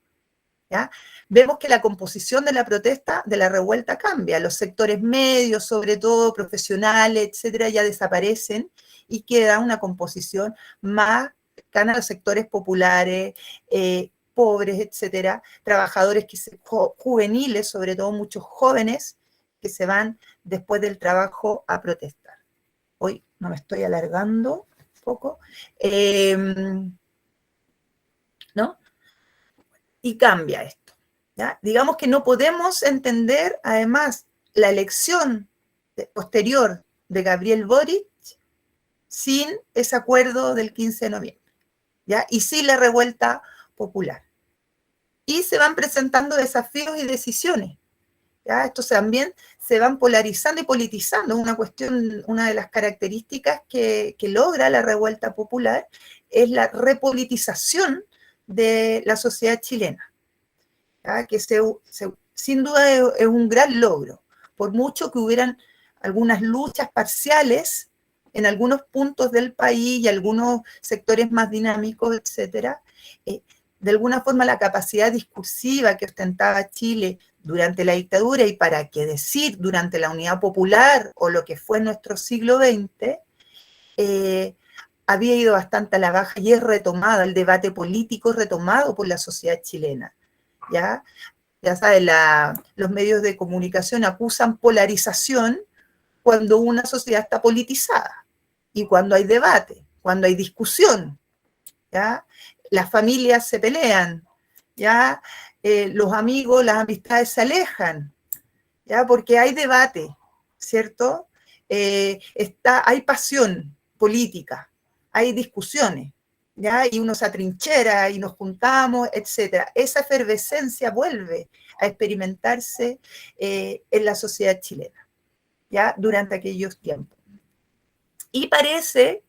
¿Ya? Vemos que la composición de la protesta, de la revuelta, cambia. Los sectores medios, sobre todo profesionales, etcétera, ya desaparecen y queda una composición más cercana a los sectores populares, pobres, etcétera, trabajadores juveniles, sobre todo muchos jóvenes que se van después del trabajo a protestar. Hoy no me estoy alargando un poco, ¿no? Y cambia esto, ¿ya? Digamos que no podemos entender, además, la elección posterior de Gabriel Boric sin ese acuerdo del 15 de noviembre, ¿ya? Y sin la revuelta popular. Y se van presentando desafíos y decisiones, ¿ya? Estos también se van polarizando y politizando. Una de las características que logra la revuelta popular es la repolitización de la sociedad chilena, ¿ya? Que sin duda es un gran logro, por mucho que hubieran algunas luchas parciales en algunos puntos del país y algunos sectores más dinámicos, etcétera. De alguna forma la capacidad discursiva que ostentaba Chile durante la dictadura, y para qué decir durante la Unidad Popular o lo que fue nuestro siglo XX, había ido bastante a la baja, y es retomado, el debate político es retomado por la sociedad chilena. Ya saben, los medios de comunicación acusan polarización cuando una sociedad está politizada, y cuando hay debate, cuando hay discusión, ¿ya? Las familias se pelean, ¿ya? Los amigos, las amistades se alejan, ¿ya? Porque hay debate, ¿cierto? Hay pasión política, hay discusiones, ¿ya? Y uno se atrinchera y nos juntamos, etc. Esa efervescencia vuelve a experimentarse en la sociedad chilena, ¿ya? Durante aquellos tiempos. Y parece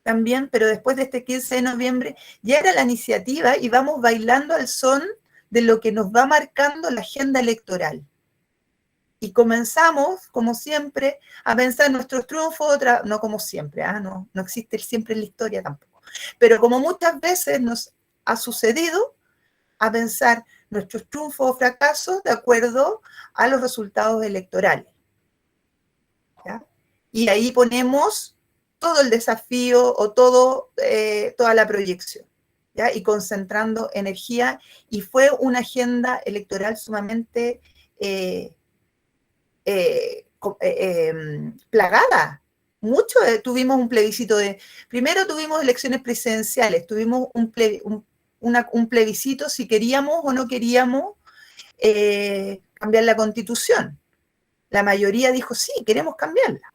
también, pero después de este 15 de noviembre, ya era la iniciativa y vamos bailando al son de lo que nos va marcando la agenda electoral. Y comenzamos, como siempre, a pensar nuestros triunfos, no como siempre, no existe siempre en la historia tampoco, pero como muchas veces nos ha sucedido, a pensar nuestros triunfos o fracasos de acuerdo a los resultados electorales, ¿ya? Y ahí ponemos todo el desafío o toda la proyección, ¿ya? Y concentrando energía, y fue una agenda electoral sumamente plagada. Tuvimos un plebiscito primero tuvimos elecciones presidenciales, tuvimos un plebiscito si queríamos o no queríamos cambiar la Constitución. La mayoría dijo sí, queremos cambiarla.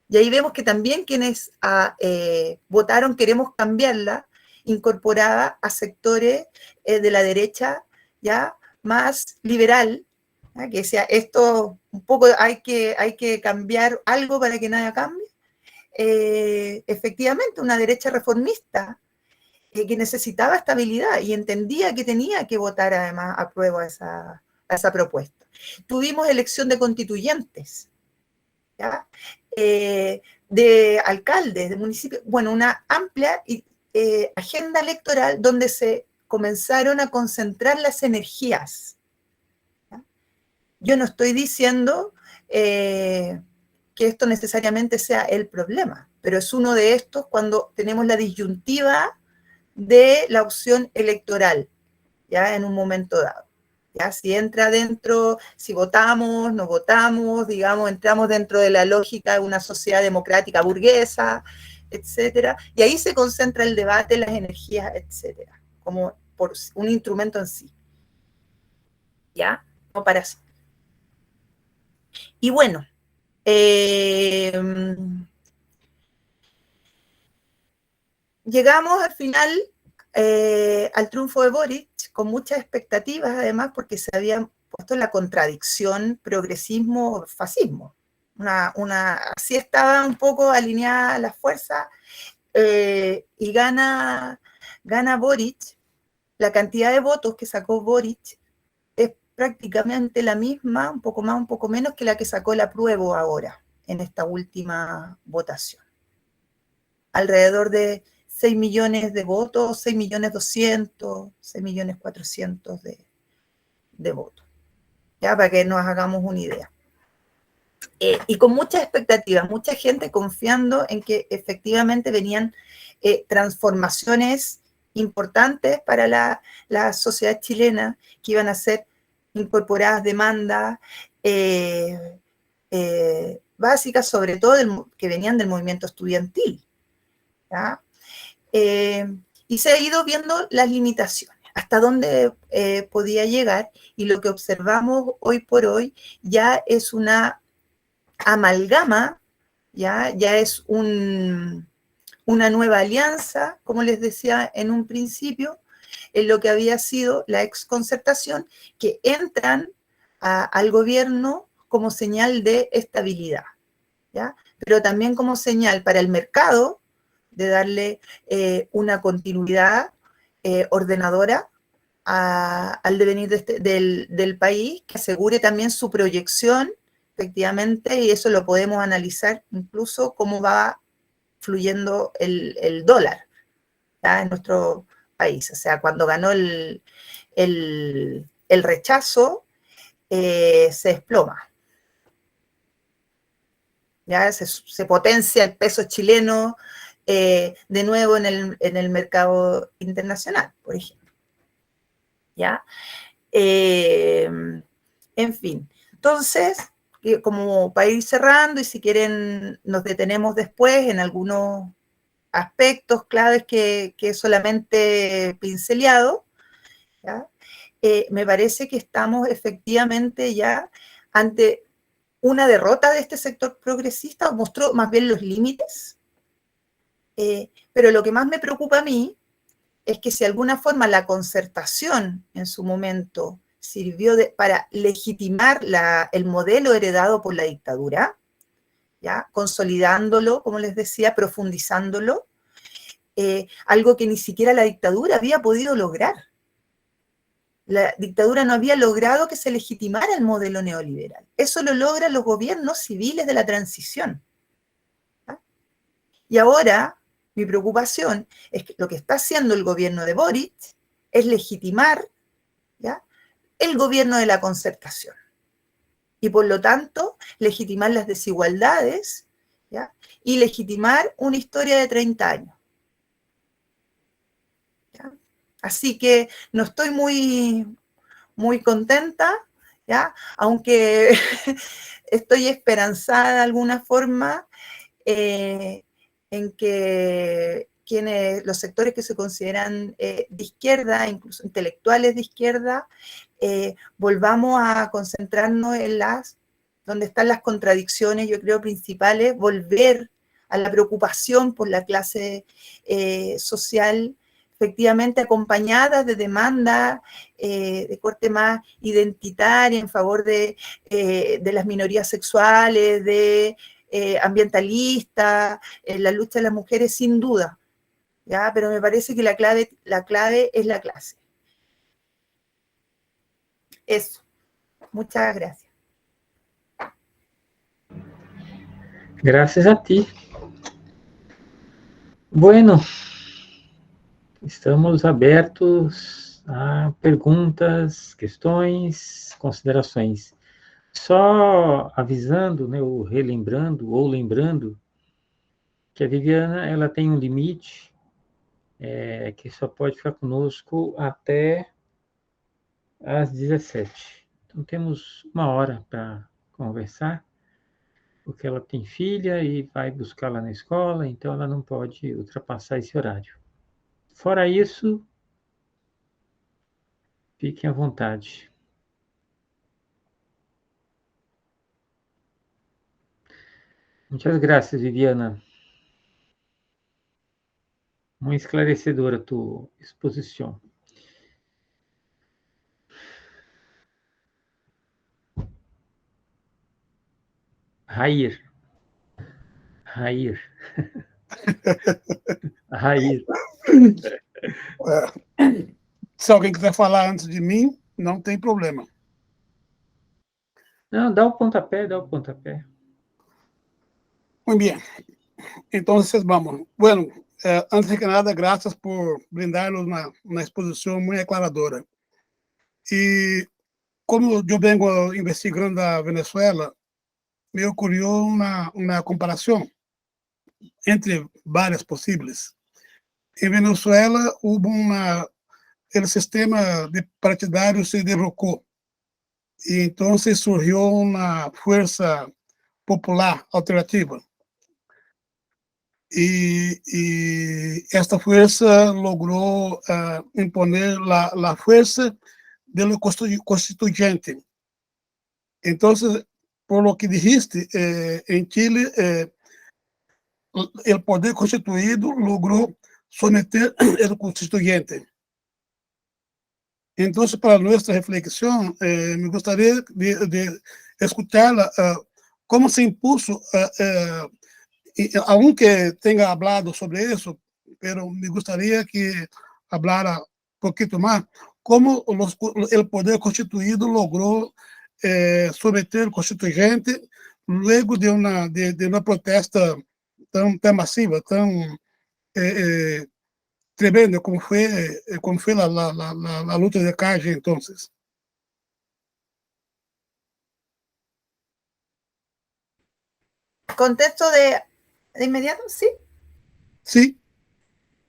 Y ahí vemos que también quienes votaron queremos cambiarla, incorporaba a sectores de la derecha ya más liberal, ¿ya? Que decía, esto un poco hay que cambiar algo para que nada cambie. Efectivamente, una derecha reformista que necesitaba estabilidad y entendía que tenía que votar además a prueba a esa propuesta. Tuvimos elección de constituyentes, ¿ya? De alcaldes, de municipios, bueno, una amplia agenda electoral donde se comenzaron a concentrar las energías, ¿ya? Yo no estoy diciendo que esto necesariamente sea el problema, pero es uno de estos cuando tenemos la disyuntiva de la opción electoral, ya en un momento dado. ¿Ya? Si entra dentro, si votamos, no votamos, digamos, entramos dentro de la lógica de una sociedad democrática burguesa, etcétera, y ahí se concentra el debate, las energías, etcétera, como por un instrumento en sí, ¿ya? No para sí. Y bueno, llegamos al final al triunfo de Boric, con muchas expectativas además, porque se había puesto la contradicción progresismo-fascismo. Así estaba un poco alineada la fuerza, y gana Boric. La cantidad de votos que sacó Boric es prácticamente la misma, un poco más, un poco menos, que la que sacó el apruebo ahora, en esta última votación. Alrededor de 6 millones de votos, 6.200.000, 6.400.000 de votos. Ya, para que nos hagamos una idea. Y con muchas expectativas, mucha gente confiando en que efectivamente venían transformaciones importantes para la sociedad chilena, que iban a ser incorporadas demandas básicas, sobre todo que venían del movimiento estudiantil. ¿Ya? Y se ha ido viendo las limitaciones, hasta dónde podía llegar, y lo que observamos hoy por hoy ya es una amalgama, ya es una nueva alianza, como les decía en un principio, en lo que había sido la exconcertación, que entran al gobierno como señal de estabilidad, ¿ya? Pero también como señal para el mercado de darle una continuidad ordenadora al devenir del país, que asegure también su proyección, efectivamente, y eso lo podemos analizar incluso cómo va fluyendo el dólar, ¿ya? En nuestro país. O sea, cuando ganó el rechazo, se desploma. ¿Ya? Se potencia el peso chileno de nuevo en el mercado internacional, por ejemplo. ¿Ya? En fin, entonces, como para ir cerrando, y si quieren nos detenemos después en algunos aspectos claves que solamente he pincelado, ¿ya? Me parece que estamos efectivamente ya ante una derrota de este sector progresista, mostró más bien los límites, pero lo que más me preocupa a mí es que si de alguna forma la concertación en su momento sirvió para legitimar el modelo heredado por la dictadura, ¿ya? Consolidándolo, como les decía, profundizándolo, algo que ni siquiera la dictadura había podido lograr. La dictadura no había logrado que se legitimara el modelo neoliberal. Eso lo logran los gobiernos civiles de la transición. ¿Ya? Y ahora, mi preocupación es que lo que está haciendo el gobierno de Boric es legitimar, ¿ya?, el gobierno de la concertación. Y por lo tanto, legitimar las desigualdades, ¿ya?, y legitimar una historia de 30 años. ¿Ya? Así que no estoy muy contenta, ¿ya?, aunque estoy esperanzada de alguna forma en que los sectores que se consideran de izquierda, incluso intelectuales de izquierda, volvamos a concentrarnos en donde están las contradicciones, yo creo, principales, volver a la preocupación por la clase social, efectivamente acompañadas de demandas de corte más identitaria en favor de las minorías sexuales, de ambientalista, la lucha de las mujeres, sin duda, ¿ya? Pero me parece que la clave es la clase. Eso. Muchas gracias. Gracias a ti. Bueno, estamos abertos a perguntas, questões, considerações. Só avisando, né, ou relembrando, ou lembrando, que a Viviana ela tem um limite que só pode ficar conosco até às 17. Então, temos 1 hora para conversar, porque ela tem filha e vai buscá-la na escola, então ela não pode ultrapassar esse horário. Fora isso, fiquem à vontade. Muchas gracias, Viviana. Muy esclarecedora tu exposición. Jair. Jair. Se alguém quiser falar antes de mim, não tem problema. Não, dá o pontapé. Muy bien. Entonces, vamos. Bueno, antes de que nada, gracias por brindarnos una exposición muy aclaradora. Y como yo vengo investigando a Venezuela, me ocurrió una comparación entre varias posibles. En Venezuela hubo el sistema de partidario se derrocó y entonces surgió una fuerza popular alternativa. Y esta fuerza logró imponer la fuerza de lo constituyente. Entonces, por lo que dijiste, en Chile, el poder constituido logró someter el constituyente. Entonces, para nuestra reflexión, me gustaría de escucharla, cómo se impuso, aunque tenga hablado sobre eso, pero me gustaría que hablara un poquito más, cómo el poder constituido logró someter el constituyente luego de una protesta tan masiva, tan tremenda como fue la lucha de calle entonces. ¿Contesto de inmediato? Sí. Sí.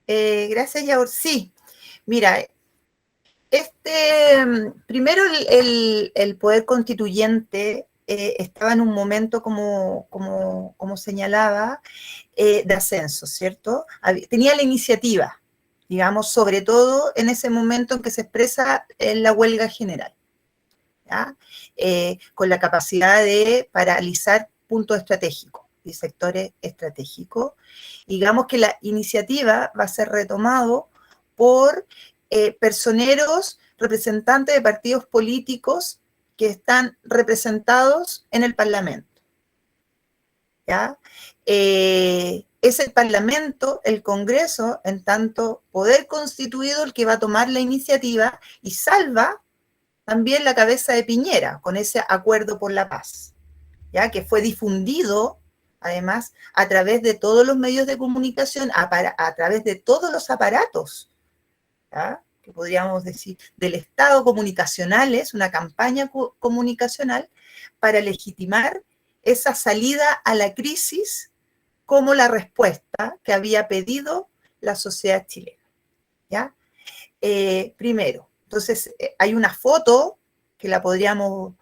Gracias, Yaur. Sí, mira, primero el poder constituyente estaba en un momento, como señalaba, de ascenso, ¿cierto? Tenía la iniciativa, digamos, sobre todo en ese momento en que se expresa en la huelga general, ¿ya? Con la capacidad de paralizar puntos estratégicos y sectores estratégicos. Digamos que la iniciativa va a ser retomado por personeros, representantes de partidos políticos que están representados en el Parlamento, ¿ya? Es el Parlamento, el Congreso, en tanto poder constituido, el que va a tomar la iniciativa y salva también la cabeza de Piñera con ese acuerdo por la paz, ¿ya? Que fue difundido, además, a través de todos los medios de comunicación, a través de todos los aparatos, ¿ya? Que podríamos decir, del Estado comunicacionales, una campaña comunicacional para legitimar esa salida a la crisis como la respuesta que había pedido la sociedad chilena, ¿ya? Primero, entonces hay una foto que la podríamos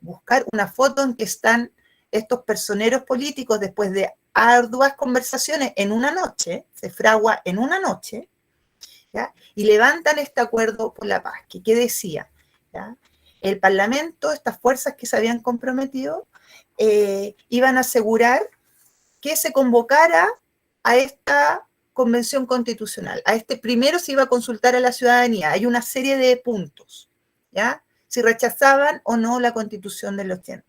buscar, una foto en que están estos personeros políticos después de arduas conversaciones en una noche, se fragua en una noche, ¿ya? Y levantan este acuerdo por la paz, que decía, ¿ya? El Parlamento, estas fuerzas que se habían comprometido, iban a asegurar que se convocara a esta convención constitucional. Primero se iba a consultar a la ciudadanía, hay una serie de puntos, ¿ya? Si rechazaban o no la Constitución del 80,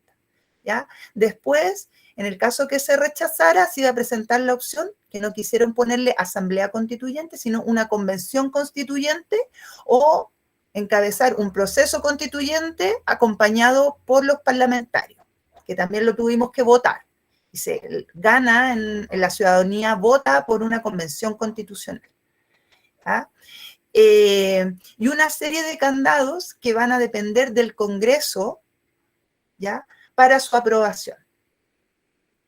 ¿ya? Después, en el caso que se rechazara, se iba a presentar la opción, que no quisieron ponerle asamblea constituyente, sino una convención constituyente o encabezar un proceso constituyente acompañado por los parlamentarios, que también lo tuvimos que votar. Y se gana en la ciudadanía, vota por una convención constitucional, ¿ya? Y una serie de candados que van a depender del Congreso, ¿ya? Para su aprobación,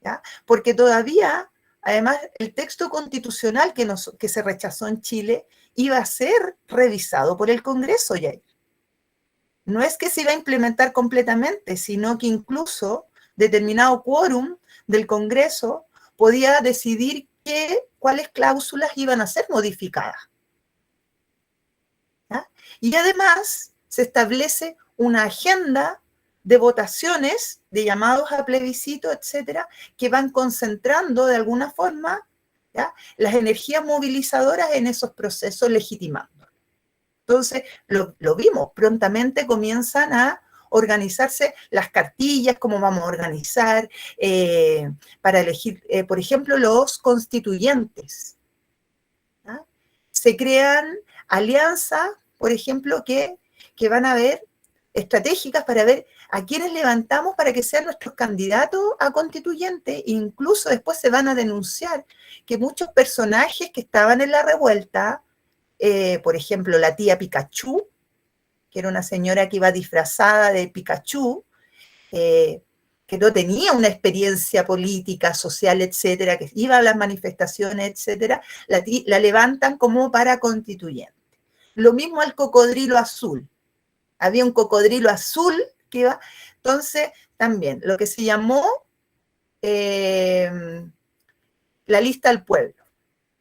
¿ya? Porque todavía, además, el texto constitucional que se rechazó en Chile iba a ser revisado por el Congreso, ya. No es que se iba a implementar completamente, sino que incluso determinado quórum del Congreso podía decidir cuáles cláusulas iban a ser modificadas, ¿ya? Y además se establece una agenda de votaciones, de llamados a plebiscito, etcétera, que van concentrando de alguna forma, ¿ya?, las energías movilizadoras en esos procesos, legitimando. Entonces, lo vimos, prontamente comienzan a organizarse las cartillas, cómo vamos a organizar, para elegir, por ejemplo, los constituyentes. ¿Ah? Se crean alianzas, por ejemplo, que van a ver estratégicas para ver a quiénes levantamos para que sean nuestros candidatos a constituyentes. Incluso después se van a denunciar que muchos personajes que estaban en la revuelta, por ejemplo, la tía Pikachu, que era una señora que iba disfrazada de Pikachu, que no tenía una experiencia política, social, etcétera, que iba a las manifestaciones, etcétera, la levantan como para constituyente. Lo mismo al cocodrilo azul. Había un cocodrilo azul que iba, entonces también lo que se llamó la lista del pueblo.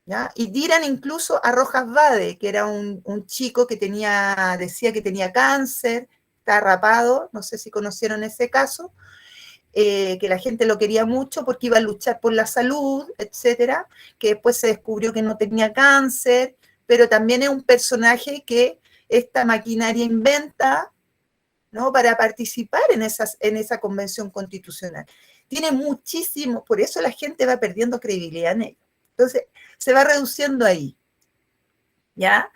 ¿Ya? Y tiran incluso a Rojas Vade, que era un chico que decía que tenía cáncer, está rapado, no sé si conocieron ese caso, que la gente lo quería mucho porque iba a luchar por la salud, etcétera, que después se descubrió que no tenía cáncer, pero también es un personaje que esta maquinaria inventa, ¿no?, para participar en esa convención constitucional. Tiene muchísimo, por eso la gente va perdiendo credibilidad en ello. Entonces, se va reduciendo ahí, ¿ya?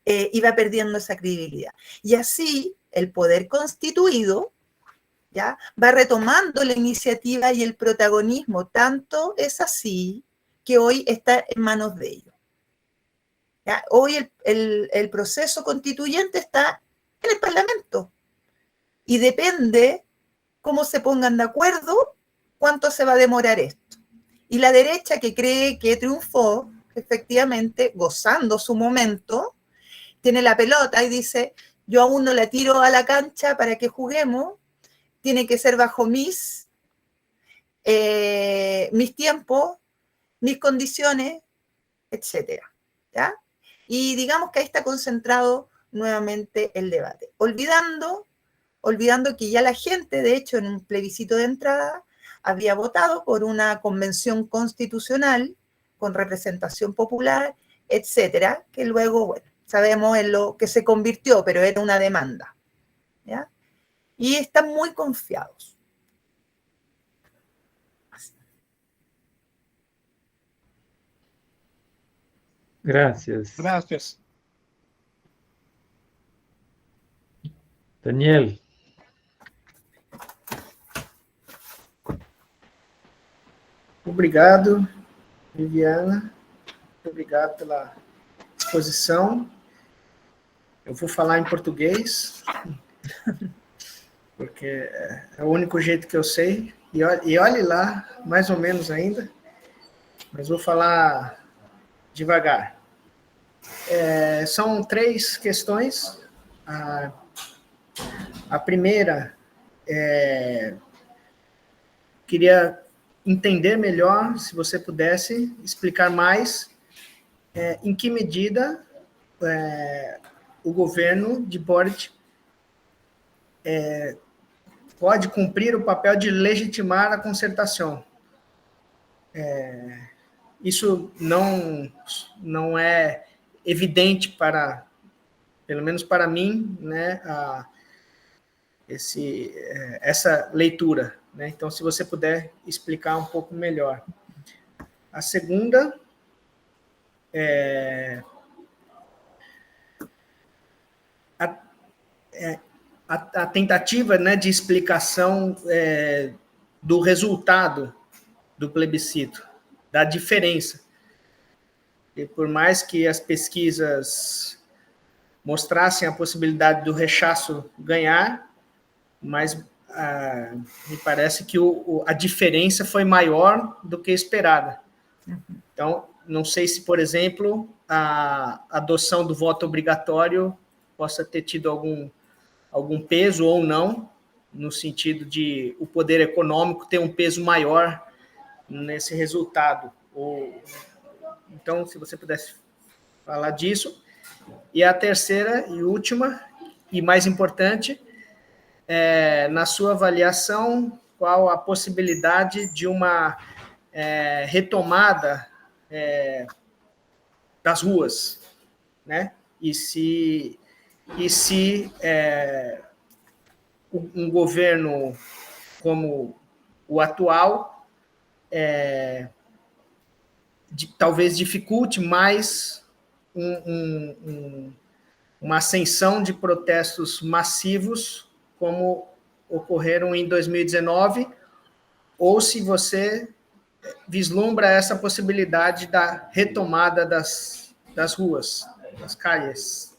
Y va perdiendo esa credibilidad. Y así, el poder constituido, ¿ya?, va retomando la iniciativa y el protagonismo. Tanto es así que hoy está en manos de ellos. ¿Ya? Hoy el proceso constituyente está en el Parlamento. Y depende cómo se pongan de acuerdo, cuánto se va a demorar esto. Y la derecha, que cree que triunfó, efectivamente, gozando su momento, tiene la pelota y dice, yo aún no la tiro a la cancha para que juguemos, tiene que ser bajo mis tiempos, mis condiciones, etcétera, ¿ya? Y digamos que ahí está concentrado nuevamente el debate, olvidando que ya la gente, de hecho, en un plebiscito de entrada, había votado por una convención constitucional con representación popular, etcétera, que luego, bueno, sabemos en lo que se convirtió, pero era una demanda, ¿ya? Y están muy confiados. Gracias. Gracias. Daniel. Obrigado, Viviana. Muito obrigado pela exposição. Eu vou falar em português, porque é o único jeito que eu sei. E olhe lá, mais ou menos ainda, mas vou falar devagar. São 3 questões. A primeira, queria entender melhor, se você pudesse explicar mais, em que medida o governo de Boric pode cumprir o papel de legitimar a concertação. Isso não é evidente pelo menos para mim, né, essa leitura, né? Então, se você puder explicar um pouco melhor. A segunda a tentativa, né, de explicação do resultado do plebiscito, da diferença. E por mais que as pesquisas mostrassem a possibilidade do rechaço ganhar, mas me parece que a diferença foi maior do que esperada. Então, não sei se, por exemplo, a adoção do voto obrigatório possa ter tido algum peso ou não, no sentido de o poder econômico ter um peso maior nesse resultado. Então, se você pudesse falar disso. E a terceira e última, e mais importante, na sua avaliação, qual a possibilidade de uma retomada das ruas, né? E se um governo como o atual talvez dificulte mais uma ascensão de protestos massivos como ocorreram em 2019, ou se você vislumbra essa possibilidade da retomada das ruas, das calles.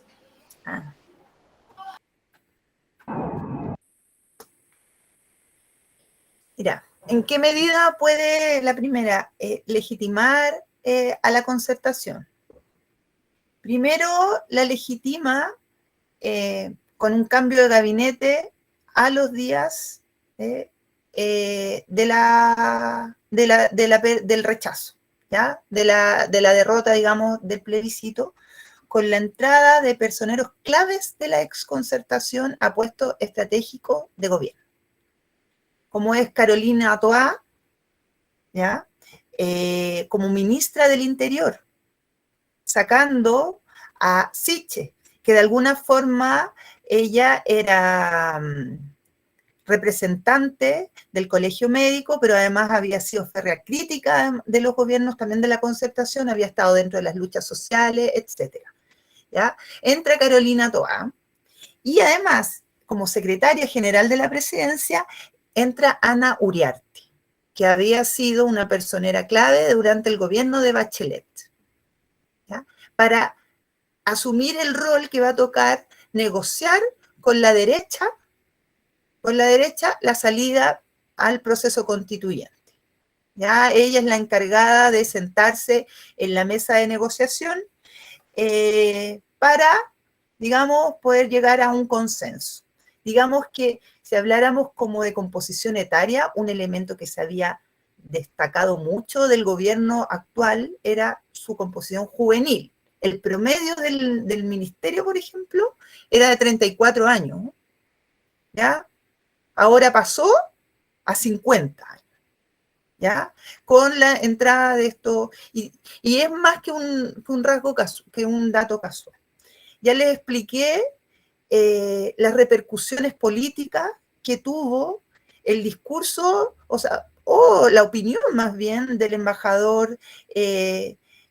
Mira, ¿en qué medida puede la primera legitimar a la concertación? Primero, la legitima con un cambio de gabinete a los días del rechazo, ¿ya? De la derrota, digamos, del plebiscito, con la entrada de personeros claves de la exconcertación a puestos estratégicos de gobierno, como es Carolina Toá, ¿ya? Como ministra del Interior, sacando a Siche, que de alguna forma ella era representante del colegio médico, pero además había sido férrea crítica de los gobiernos también de la concertación, había estado dentro de las luchas sociales, etc. ¿Ya? Entra Carolina Toá, y además, como secretaria general de la presidencia, entra Ana Uriarte, que había sido una personera clave durante el gobierno de Bachelet, ¿ya? Para asumir el rol que va a tocar negociar con la derecha la salida al proceso constituyente. ¿Ya? Ella es la encargada de sentarse en la mesa de negociación para, digamos, poder llegar a un consenso. Digamos que si habláramos como de composición etaria, un elemento que se había destacado mucho del gobierno actual era su composición juvenil. El promedio del ministerio, por ejemplo, era de 34 años, ¿ya? Ahora pasó a 50 años, ¿ya? Con la entrada de esto, y es más que un rasgo casual, que un dato casual. Ya les expliqué las repercusiones políticas que tuvo el discurso, o la opinión más bien del embajador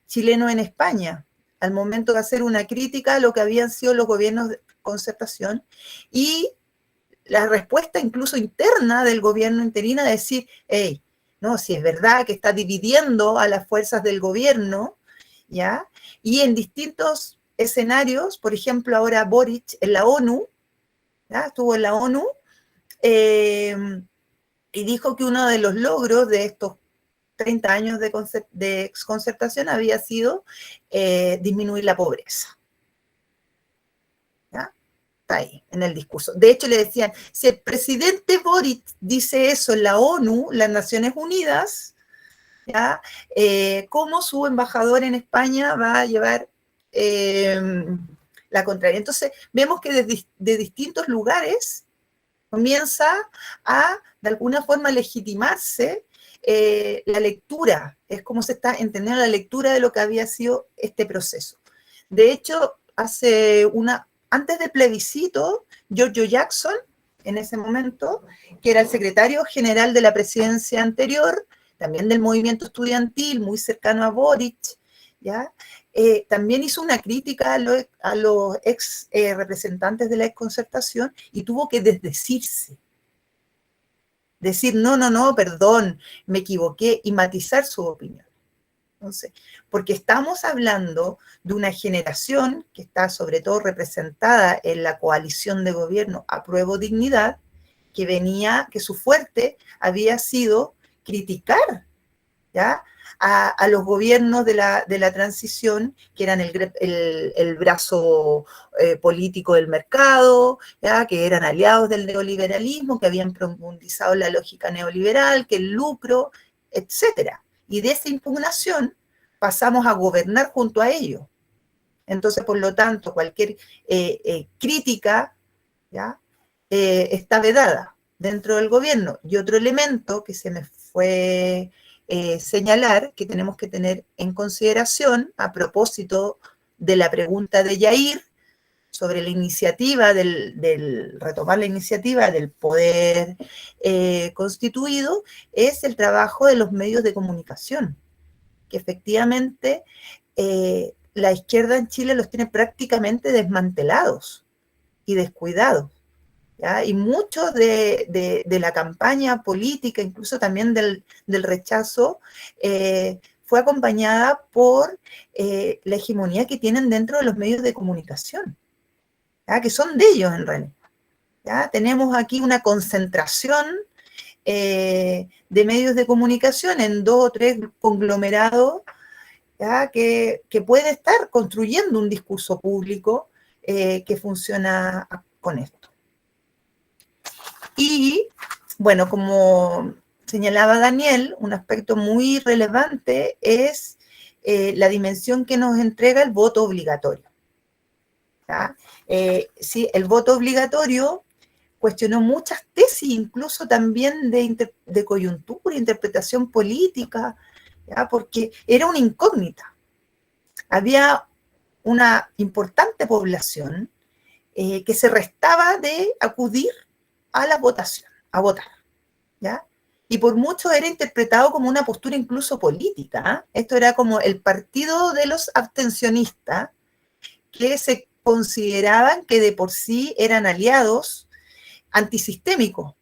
chileno en España, al momento de hacer una crítica a lo que habían sido los gobiernos de concertación, y la respuesta incluso interna del gobierno interino de decir, hey, no, si es verdad que está dividiendo a las fuerzas del gobierno, ¿ya? Y en distintos escenarios, por ejemplo, ahora Boric en la ONU, ¿ya? Estuvo en la ONU, y dijo que uno de los logros de estos 30 años de exconcertación había sido disminuir la pobreza. ¿Ya? Está ahí, en el discurso. De hecho, le decían, si el presidente Boric dice eso en la ONU, las Naciones Unidas, ¿ya? ¿Cómo su embajador en España va a llevar la contraria? Entonces, vemos que de distintos lugares comienza a, de alguna forma, legitimarse la lectura, es como se está entendiendo la lectura de lo que había sido este proceso. De hecho, antes del plebiscito, Giorgio Jackson, en ese momento, que era el secretario general de la presidencia anterior, también del movimiento estudiantil, muy cercano a Boric, ¿ya? También hizo una crítica a los ex representantes de la exconcertación y tuvo que desdecirse. Decir, no, perdón, me equivoqué, y matizar su opinión. Entonces, porque estamos hablando de una generación que está sobre todo representada en la coalición de gobierno Apruebo Dignidad, que su fuerte había sido criticar, ¿ya?, a los gobiernos de la transición, que eran el brazo político del mercado, ¿ya?, que eran aliados del neoliberalismo, que habían profundizado la lógica neoliberal, que el lucro, etcétera. Y de esa impugnación pasamos a gobernar junto a ellos. Entonces, por lo tanto, cualquier crítica, ¿ya?, está vedada dentro del gobierno. Y otro elemento que se me fue señalar, que tenemos que tener en consideración a propósito de la pregunta de Yair sobre la iniciativa, retomar la iniciativa del poder constituido, es el trabajo de los medios de comunicación, que efectivamente la izquierda en Chile los tiene prácticamente desmantelados y descuidados, ¿ya? Y mucho de la campaña política, incluso también del rechazo, fue acompañada por la hegemonía que tienen dentro de los medios de comunicación, ¿ya? Que son de ellos en realidad, ¿ya? Tenemos aquí una concentración de medios de comunicación en 2 o 3 conglomerados, ¿ya? Que puede estar construyendo un discurso público que funciona con esto. Y, bueno, como señalaba Daniel, un aspecto muy relevante es la dimensión que nos entrega el voto obligatorio, ¿ya? Sí, el voto obligatorio cuestionó muchas tesis, incluso también de coyuntura, interpretación política, ¿ya? Porque era una incógnita. Había una importante población que se restaba de acudir a la votación, a votar, ¿ya? Y por mucho era interpretado como una postura incluso política, ¿eh? Esto era como el partido de los abstencionistas, que se consideraban que de por sí eran aliados antisistémicos,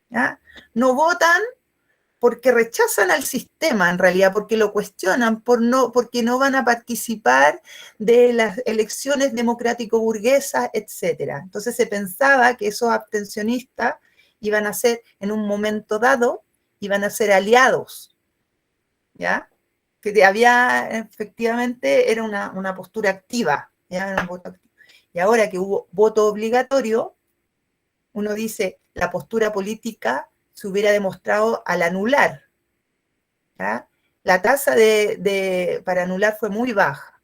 ¿ya? No votan porque rechazan al sistema, en realidad, porque lo cuestionan, porque no van a participar de las elecciones democrático-burguesas, etc. Entonces se pensaba que esos abstencionistas iban a ser, en un momento dado, iban a ser aliados, ¿ya? Que había, efectivamente, era una postura activa, ¿ya? Era un voto activo. Y ahora que hubo voto obligatorio, uno dice, la postura política se hubiera demostrado al anular, ¿ya? La tasa para anular fue muy baja,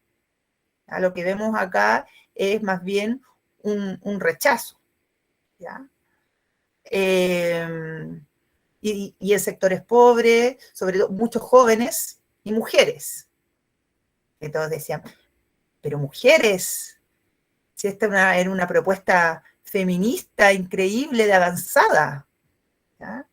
¿ya? Lo que vemos acá es más bien un rechazo, ¿ya? Y en sectores pobres, sobre todo muchos jóvenes y mujeres, que todos decían, pero mujeres, si esta era una propuesta feminista increíble de avanzada, ¿ya?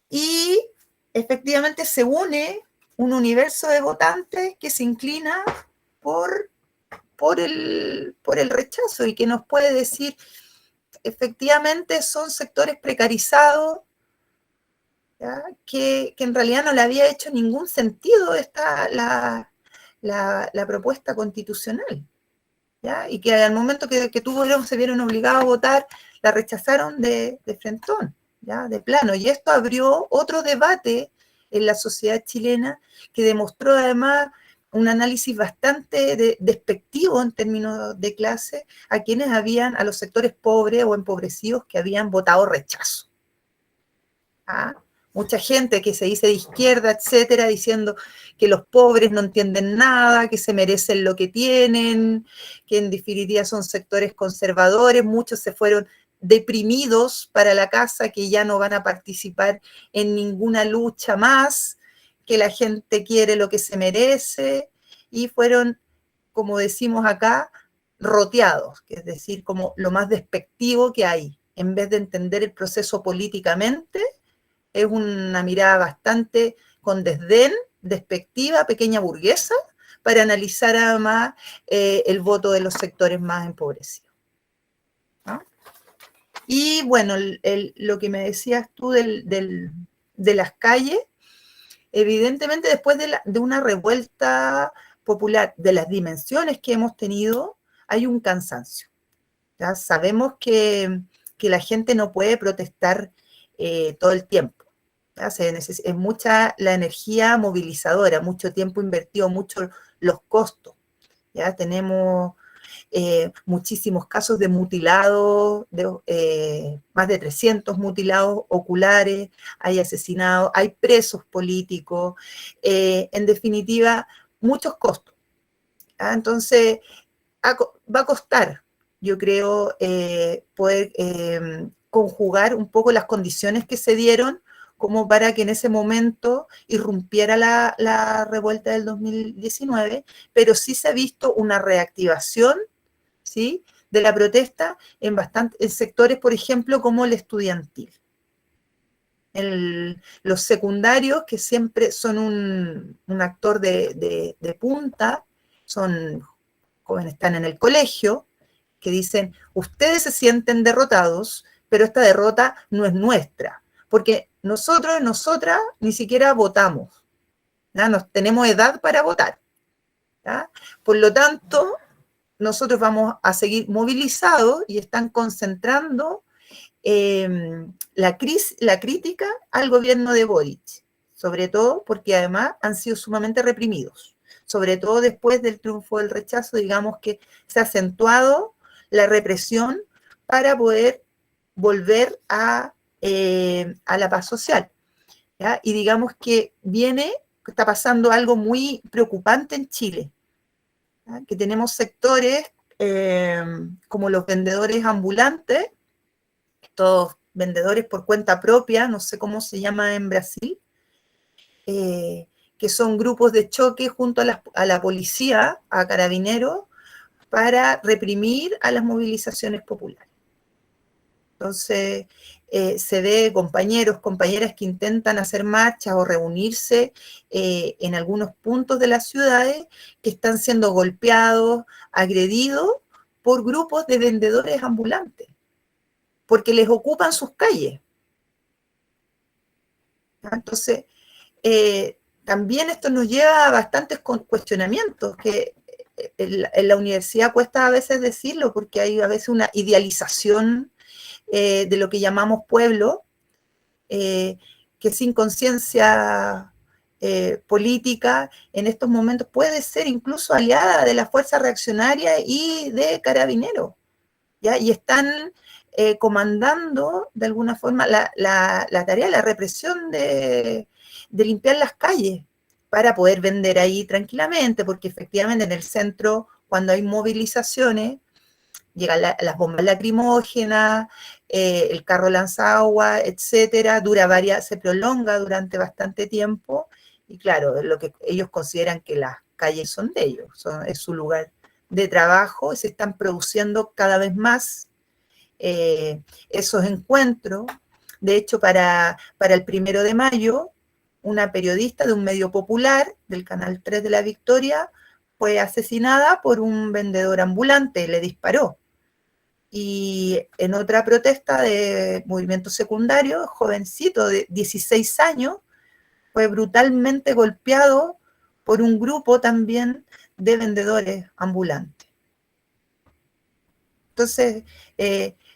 Y efectivamente se une un universo de votantes que se inclina por el rechazo y que nos puede decir, efectivamente son sectores precarizados, ¿ya? Que en realidad no le había hecho ningún sentido la propuesta constitucional, ¿ya? Y que al momento que se vieron obligados a votar, la rechazaron de frentón, ¿ya? De plano. Y esto abrió otro debate en la sociedad chilena que demostró además un análisis bastante despectivo en términos de clase a los sectores pobres o empobrecidos que habían votado rechazo, ¿ah? Mucha gente que se dice de izquierda, etcétera, diciendo que los pobres no entienden nada, que se merecen lo que tienen, que en definitiva son sectores conservadores, muchos se fueron deprimidos para la casa, que ya no van a participar en ninguna lucha más, que la gente quiere lo que se merece, y fueron, como decimos acá, roteados, que es decir, como lo más despectivo que hay. En vez de entender el proceso políticamente, es una mirada bastante con desdén, despectiva, pequeña burguesa, para analizar además el voto de los sectores más empobrecidos, ¿no? Y bueno, lo que me decías tú de las calles, evidentemente después de una revuelta popular de las dimensiones que hemos tenido, hay un cansancio, ¿ya? Sabemos que la gente no puede protestar todo el tiempo, ¿ya? Es mucha la energía movilizadora, mucho tiempo invertido, muchos los costos, ¿ya? Tenemos muchísimos casos de mutilados, más de 300 mutilados oculares, hay asesinados, hay presos políticos, en definitiva, muchos costos, ¿ya? Entonces, va a costar, yo creo, poder conjugar un poco las condiciones que se dieron como para que en ese momento irrumpiera la revuelta del 2019, pero sí se ha visto una reactivación, ¿sí?, de la protesta en sectores, por ejemplo, como el estudiantil. Los secundarios, que siempre son un actor de punta, son jóvenes, están en el colegio, que dicen, ustedes se sienten derrotados, pero esta derrota no es nuestra, porque nosotros y nosotras ni siquiera votamos, ¿ya? No tenemos edad para votar, ¿ya? Por lo tanto, nosotros vamos a seguir movilizados y están concentrando la crítica al gobierno de Boric, sobre todo porque además han sido sumamente reprimidos, sobre todo después del triunfo del rechazo, digamos que se ha acentuado la represión para poder volver a la paz social, ¿ya? Y digamos que está pasando algo muy preocupante en Chile, ¿ya? Que tenemos sectores como los vendedores ambulantes, estos vendedores por cuenta propia, no sé cómo se llama en Brasil, que son grupos de choque junto a la policía, a carabineros, para reprimir a las movilizaciones populares. Entonces, se ve compañeras que intentan hacer marchas o reunirse en algunos puntos de las ciudades que están siendo golpeados, agredidos por grupos de vendedores ambulantes, porque les ocupan sus calles. Entonces, también esto nos lleva a bastantes cuestionamientos, que en la universidad cuesta a veces decirlo, porque hay a veces una idealización de lo que llamamos pueblo, que sin conciencia política en estos momentos puede ser incluso aliada de la fuerza reaccionaria y de carabineros, ¿ya? Y están comandando de alguna forma la tarea, la represión de limpiar las calles para poder vender ahí tranquilamente, porque efectivamente en el centro, cuando hay movilizaciones, llegan las bombas lacrimógenas, el carro lanzagua, etcétera, se prolonga durante bastante tiempo, y claro, lo que ellos consideran que las calles son de ellos, es su lugar de trabajo, y se están produciendo cada vez más esos encuentros. De hecho, para el 1 de mayo, una periodista de un medio popular, del Canal 3 de La Victoria, fue asesinada por un vendedor ambulante, le disparó. Y en otra protesta de movimiento secundario, jovencito de 16 años, fue brutalmente golpeado por un grupo también de vendedores ambulantes. Entonces,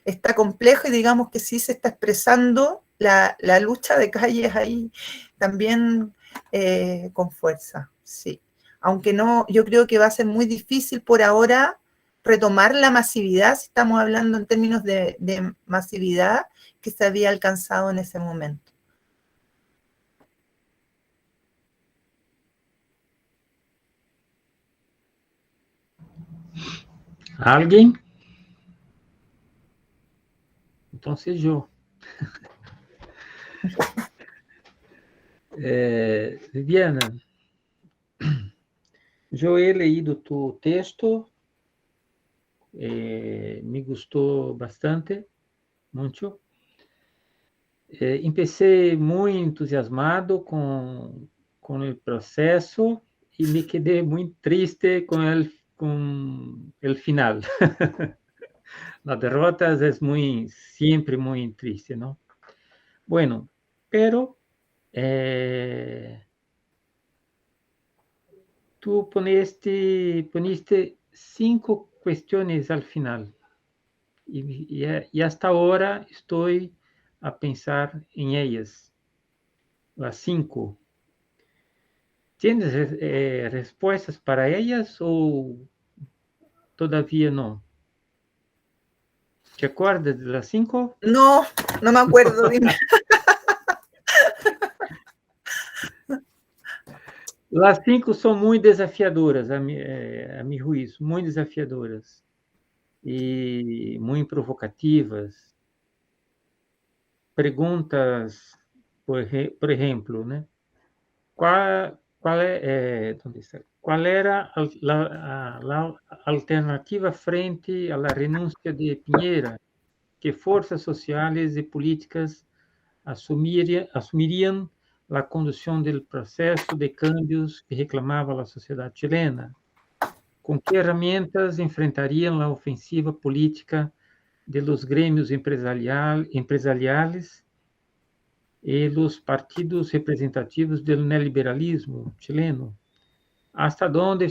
está complejo, y digamos que sí se está expresando la lucha de calles ahí también con fuerza, sí. Aunque no, yo creo que va a ser muy difícil por ahora retomar la masividad, si estamos hablando en términos de masividad, que se había alcanzado en ese momento. ¿Alguien? Entonces yo. Viviana, yo he leído tu texto, me gustó bastante, mucho. Empecé muy entusiasmado con el proceso y me quedé muy triste con el final. Las derrotas es siempre muy triste, ¿no? Bueno, pero tú poniste 5 cuestiones al final y hasta ahora estoy a pensar en ellas, las 5. ¿Tienes respuestas para ellas o todavía no? ¿Te acuerdas de las 5? No, no me acuerdo, dime. Las 5 son muy desafiadoras, a mi juicio, muy desafiadoras y muy provocativas. Preguntas por ejemplo, né? ¿Cuál era la alternativa frente a la renuncia de Piñera? ¿Qué fuerzas sociales y políticas asumirían la conducción del proceso de cambios que reclamaba la sociedad chilena? ¿Con qué herramientas enfrentarían la ofensiva política de los gremios empresariales y los partidos representativos del neoliberalismo chileno? ¿Hasta dónde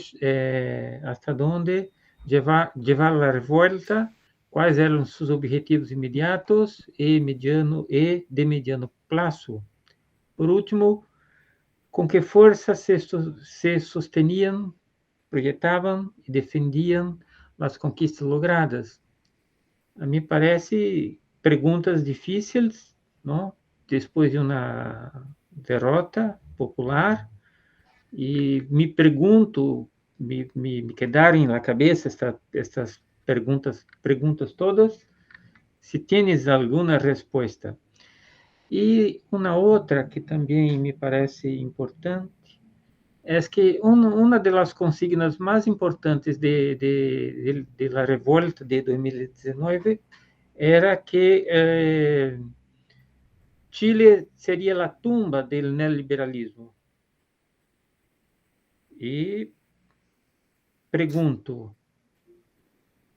llevar la revuelta? ¿Cuáles eran sus objetivos inmediatos y de mediano plazo? Por último, ¿con qué fuerzas se sostenían, proyectaban y defendían las conquistas logradas? A mí parece preguntas difíciles, ¿no? Después de una derrota popular, y me pregunto, me quedaron en la cabeza estas preguntas todas, si tienes alguna respuesta. Y una otra que también me parece importante es que una de las consignas más importantes de la revuelta de 2019 era que Chile sería la tumba del neoliberalismo. Y pregunto,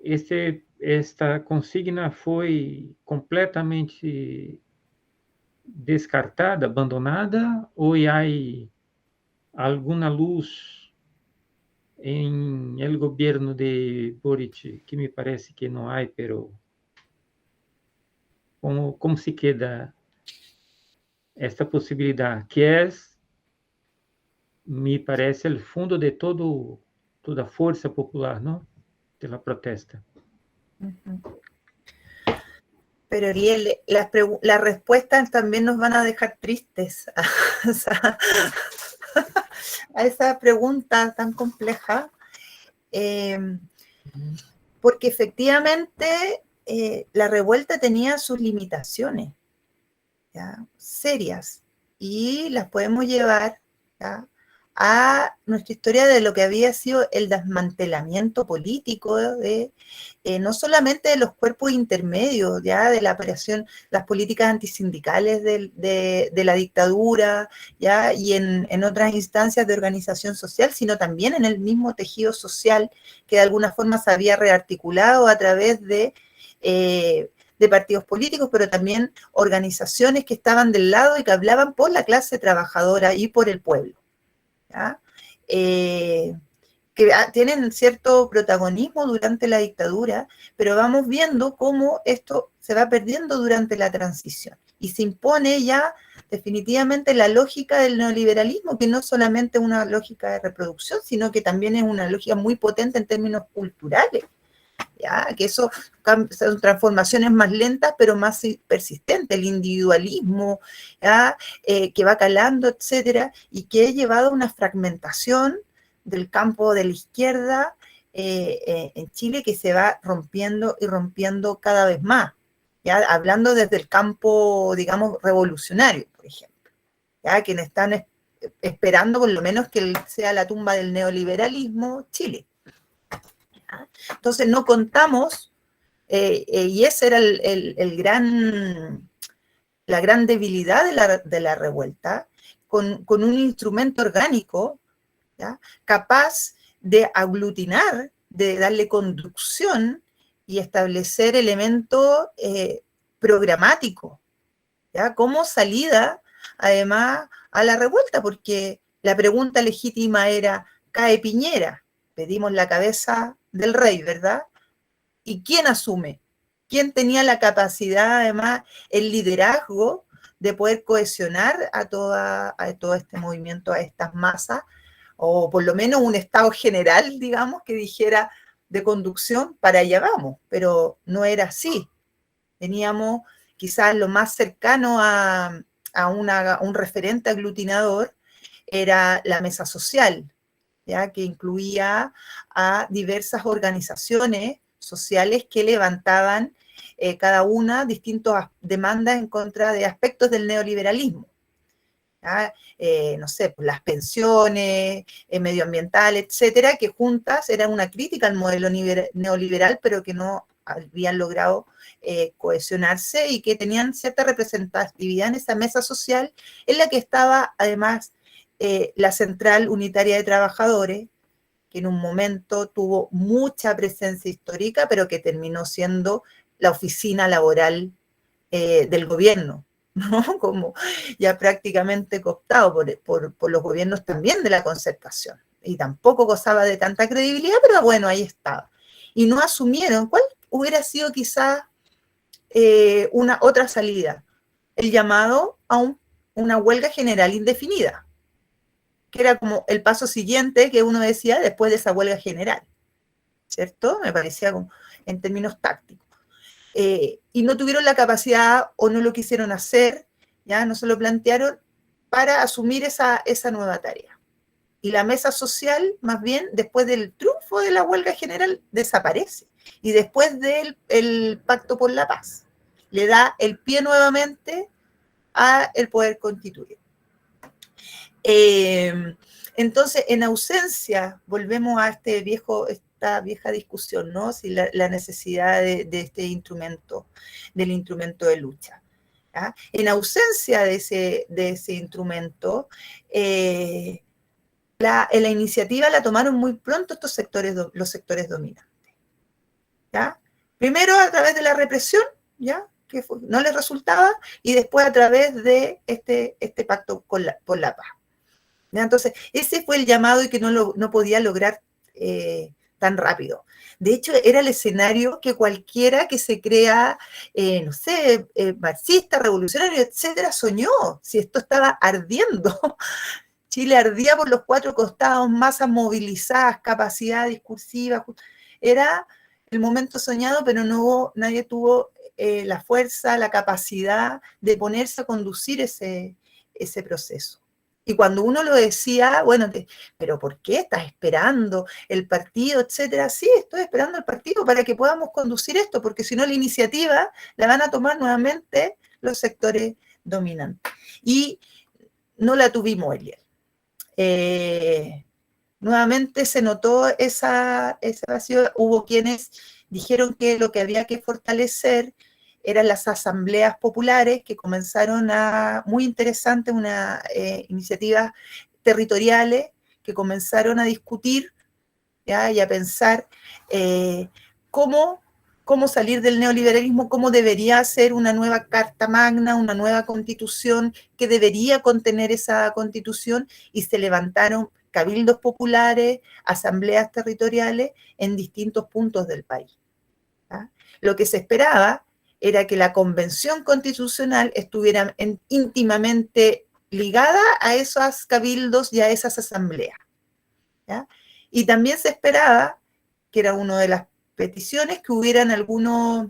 esta consigna foi completamente descartada, abandonada, ou há alguma luz em el governo de Boric, que me parece que não há, pero como se queda esta possibilidade, que é, me parece, o fundo de toda força popular, não? De la protesta. Pero Ariel, las respuestas también nos van a dejar tristes a esa pregunta tan compleja, porque efectivamente la revuelta tenía sus limitaciones, ¿ya? Serias, y las podemos llevar, ¿ya?, a nuestra historia de lo que había sido el desmantelamiento político de no solamente de los cuerpos intermedios, ya de la operación, las políticas antisindicales de la dictadura, ya, y en otras instancias de organización social, sino también en el mismo tejido social que de alguna forma se había rearticulado a través de partidos políticos, pero también organizaciones que estaban del lado y que hablaban por la clase trabajadora y por el pueblo, ¿ya? Que tienen cierto protagonismo durante la dictadura, pero vamos viendo cómo esto se va perdiendo durante la transición y se impone ya definitivamente la lógica del neoliberalismo, que no solamente es una lógica de reproducción, sino que también es una lógica muy potente en términos culturales, ¿ya? Que eso son transformaciones más lentas pero más persistentes, el individualismo, ¿ya? Que va calando, etcétera, y que ha llevado a una fragmentación del campo de la izquierda en Chile, que se va rompiendo y rompiendo cada vez más, ¿ya? Hablando desde el campo, digamos, revolucionario, por ejemplo, ¿ya? Quienes están esperando por lo menos que sea la tumba del neoliberalismo Chile. Entonces no contamos, y esa era la gran debilidad de la revuelta, con un instrumento orgánico, ¿ya?, capaz de aglutinar, de darle conducción y establecer elementos programáticos, ¿ya?, como salida además a la revuelta, porque la pregunta legítima era: cae Piñera, pedimos la cabeza del rey, ¿verdad? ¿Y quién asume? ¿Quién tenía la capacidad, además, el liderazgo de poder cohesionar a todo este movimiento, a estas masas, o por lo menos un estado general, digamos, que dijera de conducción, para allá vamos? Pero no era así. Teníamos quizás lo más cercano a un referente aglutinador, era la mesa social, ¿ya?, que incluía a diversas organizaciones sociales que levantaban cada una distintas demandas en contra de aspectos del neoliberalismo, ¿ya? No sé, pues, las pensiones, medioambientales, etcétera, que juntas eran una crítica al modelo neoliberal, pero que no habían logrado cohesionarse y que tenían cierta representatividad en esa mesa social en la que estaba además la Central Unitaria de Trabajadores, que en un momento tuvo mucha presencia histórica, pero que terminó siendo la oficina laboral del gobierno, ¿no? Como ya prácticamente cooptado por los gobiernos también de la Concertación. Y tampoco gozaba de tanta credibilidad, pero bueno, ahí estaba. Y no asumieron cuál hubiera sido quizás una otra salida, el llamado a una huelga general indefinida, que era como el paso siguiente que uno decía después de esa huelga general, ¿cierto? Me parecía como en términos tácticos. Y no tuvieron la capacidad o no lo quisieron hacer, ya no se lo plantearon para asumir esa nueva tarea. Y la mesa social, más bien, después del triunfo de la huelga general, desaparece. Y después del Pacto por la Paz, le da el pie nuevamente al poder constituir. Entonces, en ausencia, volvemos a esta vieja discusión, ¿no? Si la necesidad de este instrumento, del instrumento de lucha. ¿Ya? En ausencia de ese instrumento, la iniciativa la tomaron muy pronto los sectores dominantes. ¿Ya? Primero a través de la represión, ¿ya? Que no les resultaba, y después a través de este pacto por la paz. ¿Ya? Entonces, ese fue el llamado y que no podía lograr tan rápido. De hecho, era el escenario que cualquiera que se crea, no sé, marxista, revolucionario, etcétera, soñó, si esto estaba ardiendo. Chile ardía por los cuatro costados, masas movilizadas, capacidad discursiva. Era el momento soñado, pero nadie tuvo la fuerza, la capacidad de ponerse a conducir ese proceso. Y cuando uno lo decía, bueno, pero ¿por qué estás esperando el partido, etcétera? Sí, estoy esperando el partido para que podamos conducir esto, porque si no la iniciativa la van a tomar nuevamente los sectores dominantes. Y no la tuvimos, Eliel. Nuevamente se notó ese vacío. Hubo quienes dijeron que lo que había que fortalecer eran las asambleas populares, que comenzaron muy interesante, una iniciativas territoriales que comenzaron a discutir, ¿ya? Y a pensar cómo salir del neoliberalismo, cómo debería ser una nueva Carta Magna, una nueva Constitución, que debería contener esa Constitución, y se levantaron cabildos populares, asambleas territoriales en distintos puntos del país. ¿Ya? Lo que se esperaba era que la Convención Constitucional estuviera íntimamente ligada a esos cabildos y a esas asambleas. ¿Ya? Y también se esperaba, que era una de las peticiones, que hubieran algunos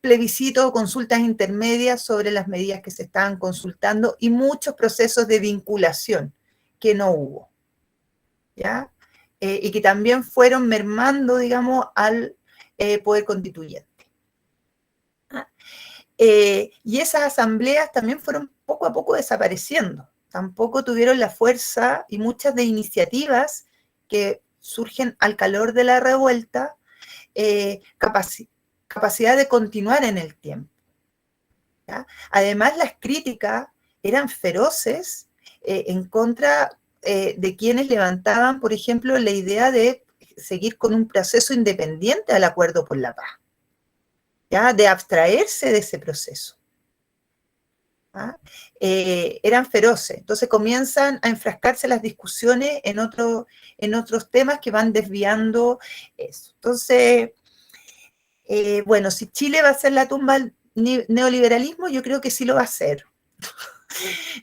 plebiscitos o consultas intermedias sobre las medidas que se estaban consultando y muchos procesos de vinculación que no hubo. ¿Ya? Y que también fueron mermando, digamos, al poder constituyente. Y esas asambleas también fueron poco a poco desapareciendo. Tampoco tuvieron la fuerza y muchas de iniciativas que surgen al calor de la revuelta, capacidad de continuar en el tiempo. ¿Ya? Además, las críticas eran feroces en contra de quienes levantaban, por ejemplo, la idea de seguir con un proceso independiente al acuerdo por la paz, ¿ya? De abstraerse de ese proceso. ¿Ah? Eran feroces. Entonces comienzan a enfrascarse las discusiones en otros temas que van desviando eso. Entonces, bueno, si Chile va a ser la tumba del neoliberalismo, yo creo que sí lo va a hacer.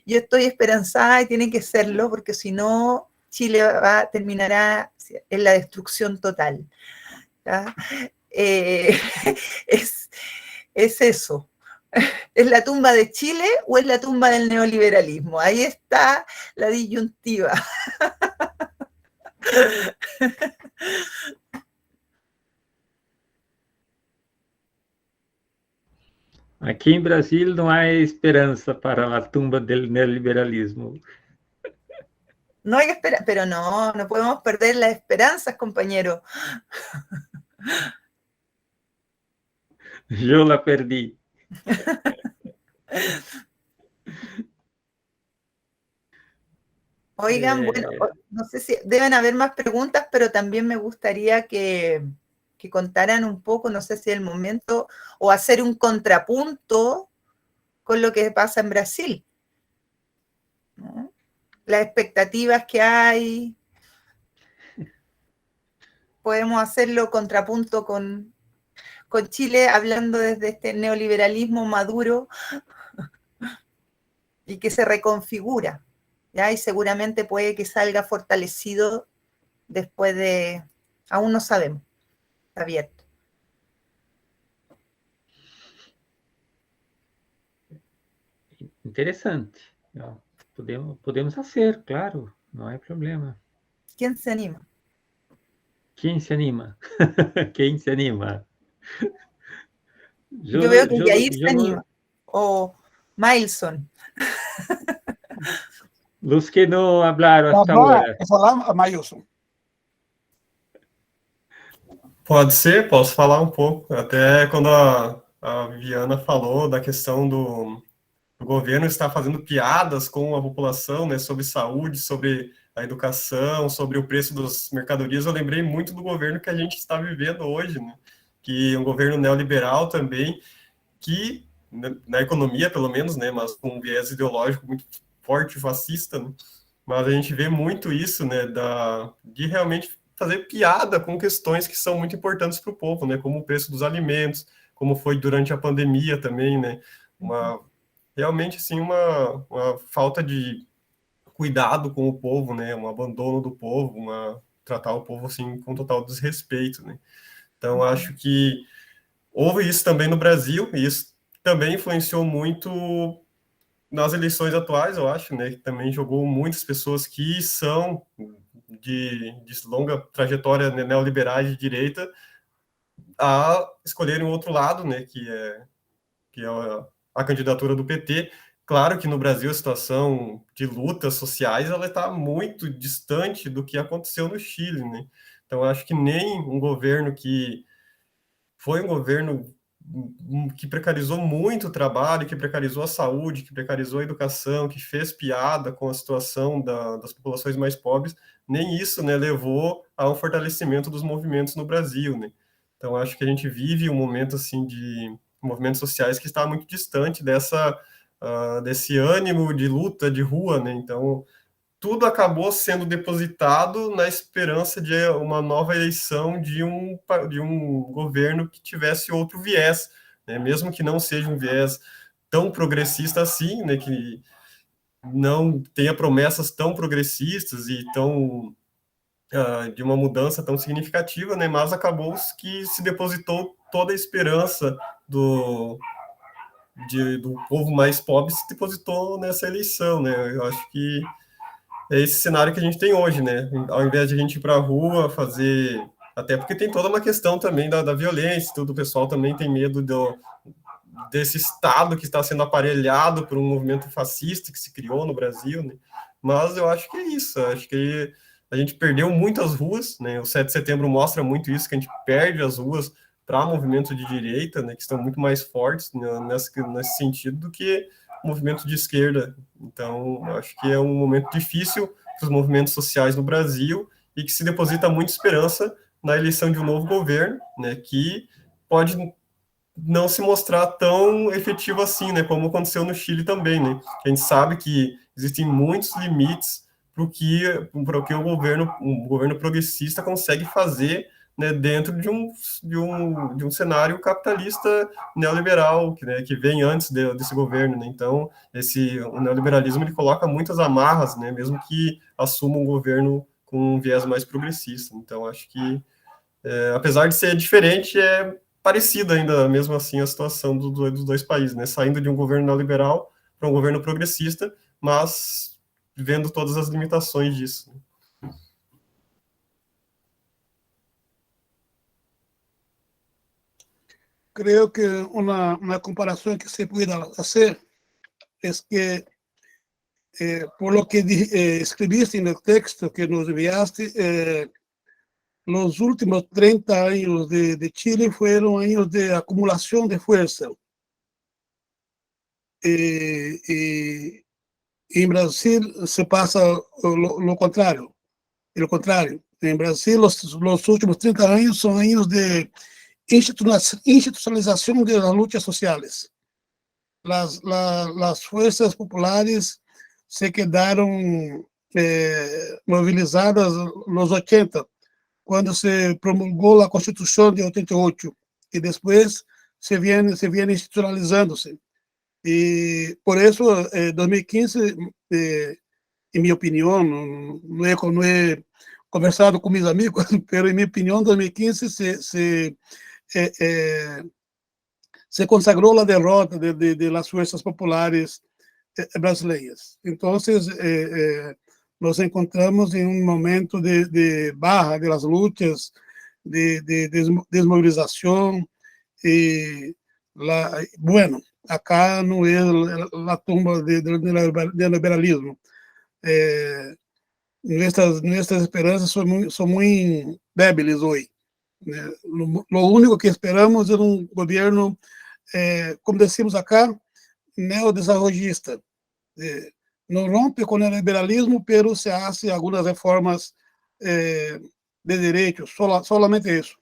Yo estoy esperanzada y tiene que serlo, porque si no, Chile terminará en la destrucción total. ¿Ya? Es eso. ¿Es la tumba de Chile o es la tumba del neoliberalismo? Ahí está la disyuntiva. Aqui em Brasil não há esperança para a tumba do neoliberalismo. No hay que esperar, pero no podemos perder las esperanzas, compañero. Eu la perdi. Oigan, bueno, no sé si deben haber más preguntas, pero también me gustaría que contaran un poco, no sé si es el momento, o hacer un contrapunto con lo que pasa en Brasil, ¿no? Las expectativas que hay. Podemos hacerlo contrapunto con Chile, hablando desde este neoliberalismo maduro y que se reconfigura, ¿ya? Y seguramente puede que salga fortalecido después de... Aún no sabemos, está abierto. Interessante. Podemos fazer, claro, não há problema. ¿Quién se anima? Quem se anima? Quem se anima? Yo veo que Jair se anima. O Milson. Los que não hablaram hasta agora. Quer falar, Maílson? Pode ser, posso falar um pouco. Até quando a Viviana falou da questão do governo estar fazendo piadas com a população, né, sobre saúde, sobre a educação, sobre o preço das mercadorias, eu lembrei muito do governo que a gente está vivendo hoje, né, que é um governo neoliberal também, que, na economia pelo menos, né, mas com um viés ideológico muito forte, fascista, né, mas a gente vê muito isso, né, de realmente fazer piada com questões que são muito importantes para o povo, né, como o preço dos alimentos, como foi durante a pandemia também, né, realmente, assim, uma falta de cuidado com o povo, né, um abandono do povo, tratar o povo, assim, com total desrespeito, né. Então, acho que houve isso também no Brasil, e isso também influenciou muito nas eleições atuais, eu acho, né, que também jogou muitas pessoas que são de longa trajetória, né, neoliberais de direita a escolherem o outro lado, né, que é a candidatura do PT. Claro que no Brasil a situação de lutas sociais ela está muito distante do que aconteceu no Chile, né? Então acho que nem um governo que foi um governo que precarizou muito o trabalho, que precarizou a saúde, que precarizou a educação, que fez piada com a situação das populações mais pobres, nem isso, né, levou ao fortalecimento dos movimentos no Brasil, né? Então acho que a gente vive um momento assim de movimentos sociais que está muito distante desse ânimo de luta de rua, né? Então tudo acabou sendo depositado na esperança de uma nova eleição de um governo que tivesse outro viés, né? Mesmo que não seja um viés tão progressista assim, né? Que não tenha promessas tão progressistas e tão de uma mudança tão significativa, né? Mas acabou que se depositou toda a esperança do povo mais pobre se depositou nessa eleição, né? Eu acho que é esse cenário que a gente tem hoje, né? Ao invés de a gente ir para a rua fazer... Até porque tem toda uma questão também da violência, tudo, o pessoal também tem medo desse Estado que está sendo aparelhado por um movimento fascista que se criou no Brasil, né? Mas eu acho que é isso, acho que a gente perdeu muitas ruas, né? O 7 de setembro mostra muito isso, que a gente perde as ruas para movimentos de direita, né? Que estão muito mais fortes, né, nesse sentido do que o movimento de esquerda. Então, acho que é um momento difícil para os movimentos sociais no Brasil e que se deposita muita esperança na eleição de um novo governo, né? Que pode não se mostrar tão efetivo assim, né, como aconteceu no Chile também, né? A gente sabe que existem muitos limites para o que o governo progressista consegue fazer, né, dentro de um cenário capitalista neoliberal que vem antes desse governo, né? Então o neoliberalismo ele coloca muitas amarras, né, mesmo que assuma um governo com um viés mais progressista. Então acho que apesar de ser diferente, é parecida ainda, mesmo assim, a situação dos dois países, né? Saindo de um governo neoliberal para um governo progressista, mas vendo todas as limitações disso. creo que una comparación que se puede hacer es que, por lo que escribiste en el texto que nos enviaste, los últimos 30 años de Chile fueron años de acumulación de fuerza. Y en Brasil se pasa lo contrario. El contrario. En Brasil, los últimos 30 años son años de institucionalización de las luchas sociales. Las fuerzas populares se quedaron movilizadas en los 80, cuando se promulgó la Constitución de 88, y después se viene institucionalizándose. Y por eso, 2015, en mi opinión, no he conversado con mis amigos, pero en mi opinión, 2015 se consagró la derrota de las fuerzas populares brasileiras. Entonces, nos encontramos en un momento de baja de las luchas, de desmovilización. Bueno, acá no es la tumba del liberalismo. Nuestras esperanzas son muy débiles hoy. Lo único que esperamos es un gobierno, como decimos acá, neodesarrollista. No rompe con el liberalismo, pero se hace algunas reformas de derechos, solamente eso.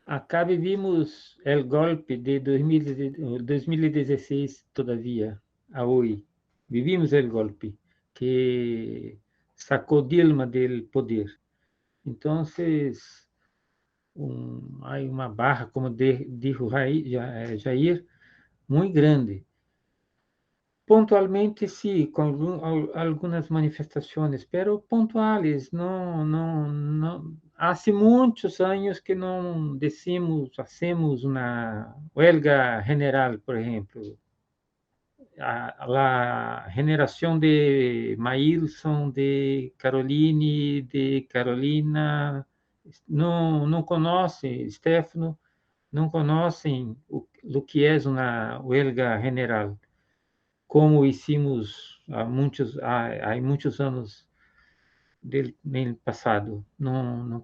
Acá vivimos o golpe de 2016 todavía, a hoy. Vivimos o golpe que sacó Dilma del poder. Entonces, hay uma barra, como dijo Jair, muito grande. Pontualmente, sim, com algumas manifestações, pero pontuais. Não. Há muitos anos que não hacemos uma huelga general, por exemplo. A generação de Maílson, de Caroline, de Carolina, não conhecem, Stefano, não conhecem o que é uma huelga general, como hicimos há muitos anos no passado. Não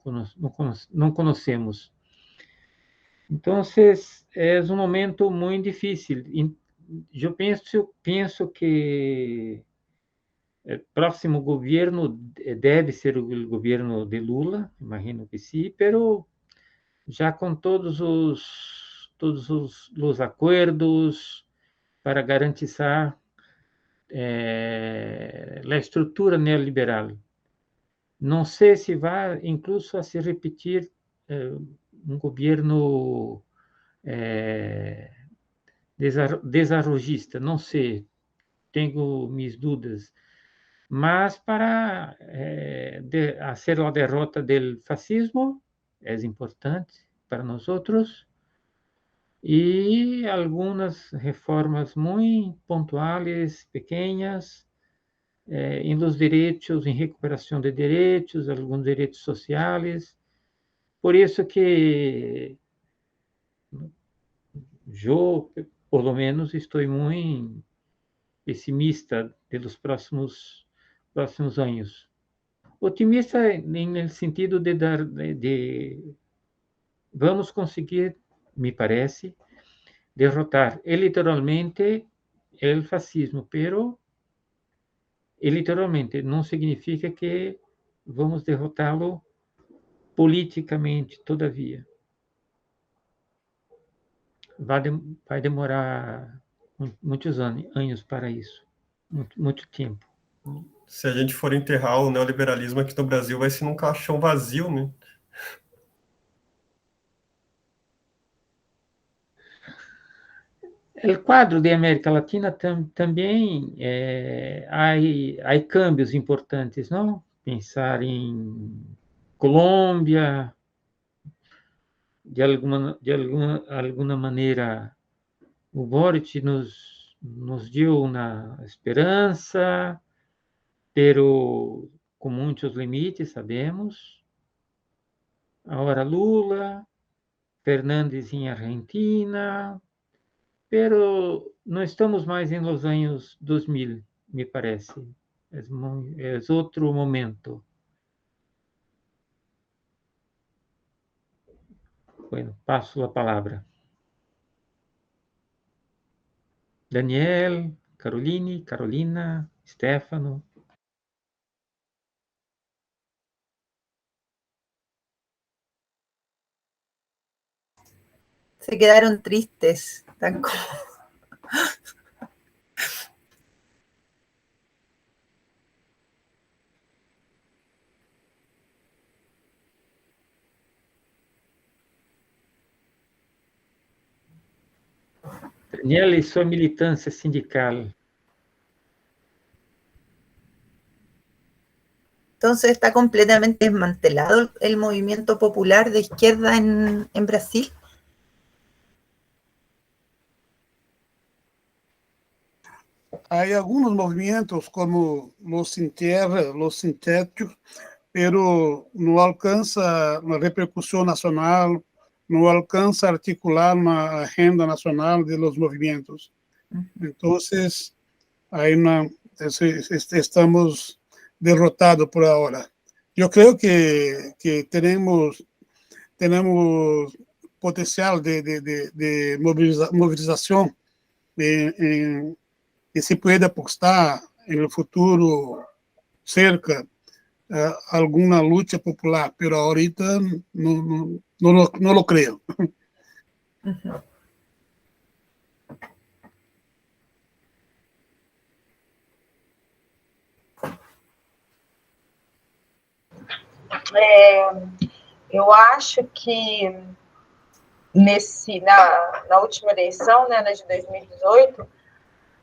conhecemos. Então, é um momento muito difícil. Eu penso que o próximo governo deve ser o governo de Lula, imagino que sim, pero já com todos os acordos para garantizar a estrutura neoliberal. Não sei se vai incluso a se repetir um governo desarrollista, não sei, tenho minhas dúvidas, mas para fazer a derrota do fascismo é importante para nós outros, e algumas reformas muito pontuais, pequenas, em los direitos, em recuperação de direitos, alguns direitos sociais. Por isso que eu, por lo menos, estou muito pessimista pelos próximos anos. Otimista no sentido de vamos conseguir, me parece, derrotar eleitoralmente o fascismo, pero eleitoralmente não significa que vamos derrotá-lo politicamente, todavia. Vai demorar muitos anos para isso, muito tempo. Se a gente for enterrar o neoliberalismo aqui no Brasil, vai ser num caixão vazio, né? O quadro de América Latina também há câmbios importantes, não? Pensar em Colômbia, de alguma maneira, o Boric nos deu uma esperança, pero com muitos limites, sabemos. Agora Lula, Fernandes em Argentina, pero não estamos mais em los anos 2000, me parece. É outro momento. Bueno, passo a palavra. Daniel, Caroline, Carolina, Stefano. Se quedaron tristes, tan como... Daniel e sua militância sindical. Entonces está completamente desmantelado el movimiento popular de izquierda en Brasil. Hay algunos movimientos como los sin tierra, los sintéticos, pero no alcanza una repercusión nacional, no alcanza a articular una agenda nacional de los movimientos. Entonces, estamos derrotados por ahora. Yo creo que tenemos potencial de movilización que se puede apostar en el futuro cerca alguna lucha popular, pero ahorita no lo creo. Uh-huh. Eu acho que na última eleição, né, na de 2018,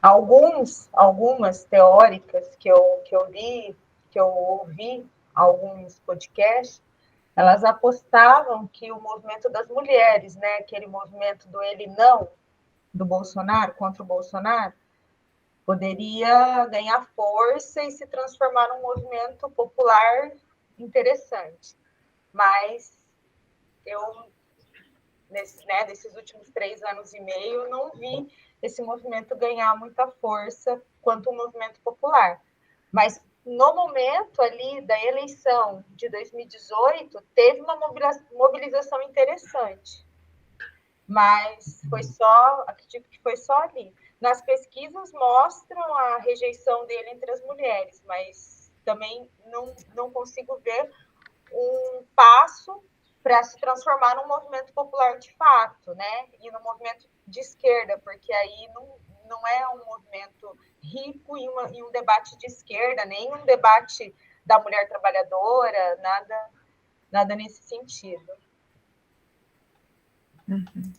algumas teóricas que eu li, que eu ouvi, alguns podcasts, elas apostavam que o movimento das mulheres, né, aquele movimento do ele não, do Bolsonaro, contra o Bolsonaro, poderia ganhar força e se transformar num movimento popular interessante. Mas eu, nesses últimos 3 anos e meio, não vi esse movimento ganhar muita força quanto um movimento popular. Mas no momento ali da eleição de 2018, teve uma mobilização interessante. Mas acredito que foi só ali. Nas pesquisas mostram a rejeição dele entre as mulheres, mas também não consigo ver um passo para se transformar num movimento popular de fato, né? E num movimento de esquerda, porque aí não é um movimento rico em um debate de esquerda, nem um debate da mulher trabalhadora, nada nesse sentido. Uhum.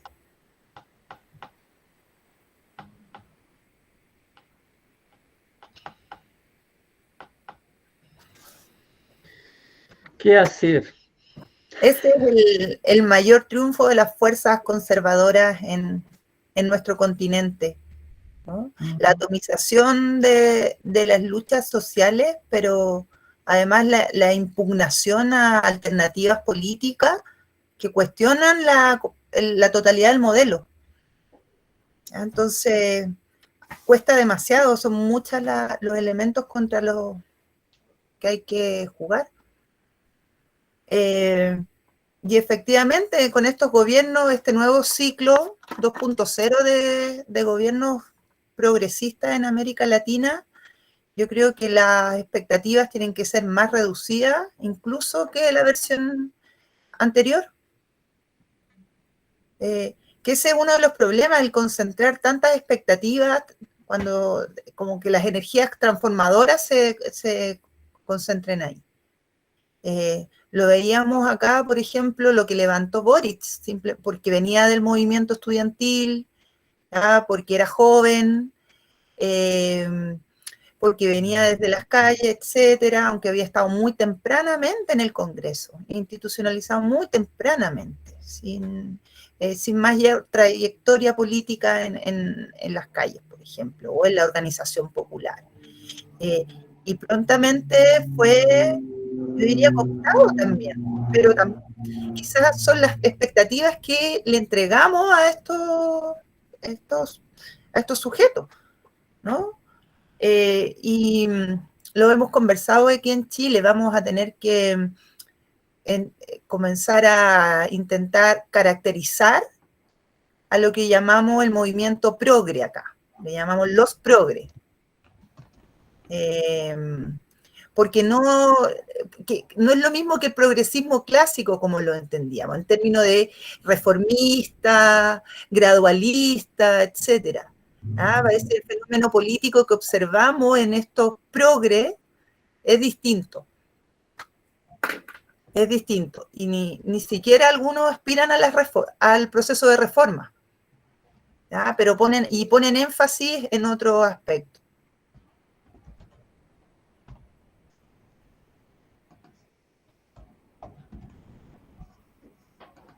¿Qué hacer? Ese es el mayor triunfo de las fuerzas conservadoras en nuestro continente, ¿no? La atomización de las luchas sociales, pero además la impugnación a alternativas políticas que cuestionan la totalidad del modelo. Entonces, cuesta demasiado, son muchos los elementos contra los que hay que jugar. Y efectivamente, con estos gobiernos, este nuevo ciclo 2.0 de gobiernos progresistas en América Latina, yo creo que las expectativas tienen que ser más reducidas, incluso que la versión anterior. Que ese es uno de los problemas, el concentrar tantas expectativas, cuando como que las energías transformadoras se concentren ahí. Lo veíamos acá, por ejemplo, lo que levantó Boric, porque venía del movimiento estudiantil, porque era joven, porque venía desde las calles, etcétera, aunque había estado muy tempranamente en el Congreso, institucionalizado muy tempranamente, sin más trayectoria política en las calles, por ejemplo, o en la organización popular. y prontamente fue, yo diría, cooptado también, pero quizás son las expectativas que le entregamos a estos sujetos, ¿no? Y lo hemos conversado aquí en Chile, vamos a tener que comenzar a intentar caracterizar a lo que llamamos el movimiento progre acá, le llamamos los progre. Porque no es lo mismo que el progresismo clásico como lo entendíamos, en términos de reformista, gradualista, etc. Parece el fenómeno político que observamos en estos progres es distinto. Es distinto. Y ni siquiera algunos aspiran al proceso de reforma. Pero ponen énfasis en otro aspecto.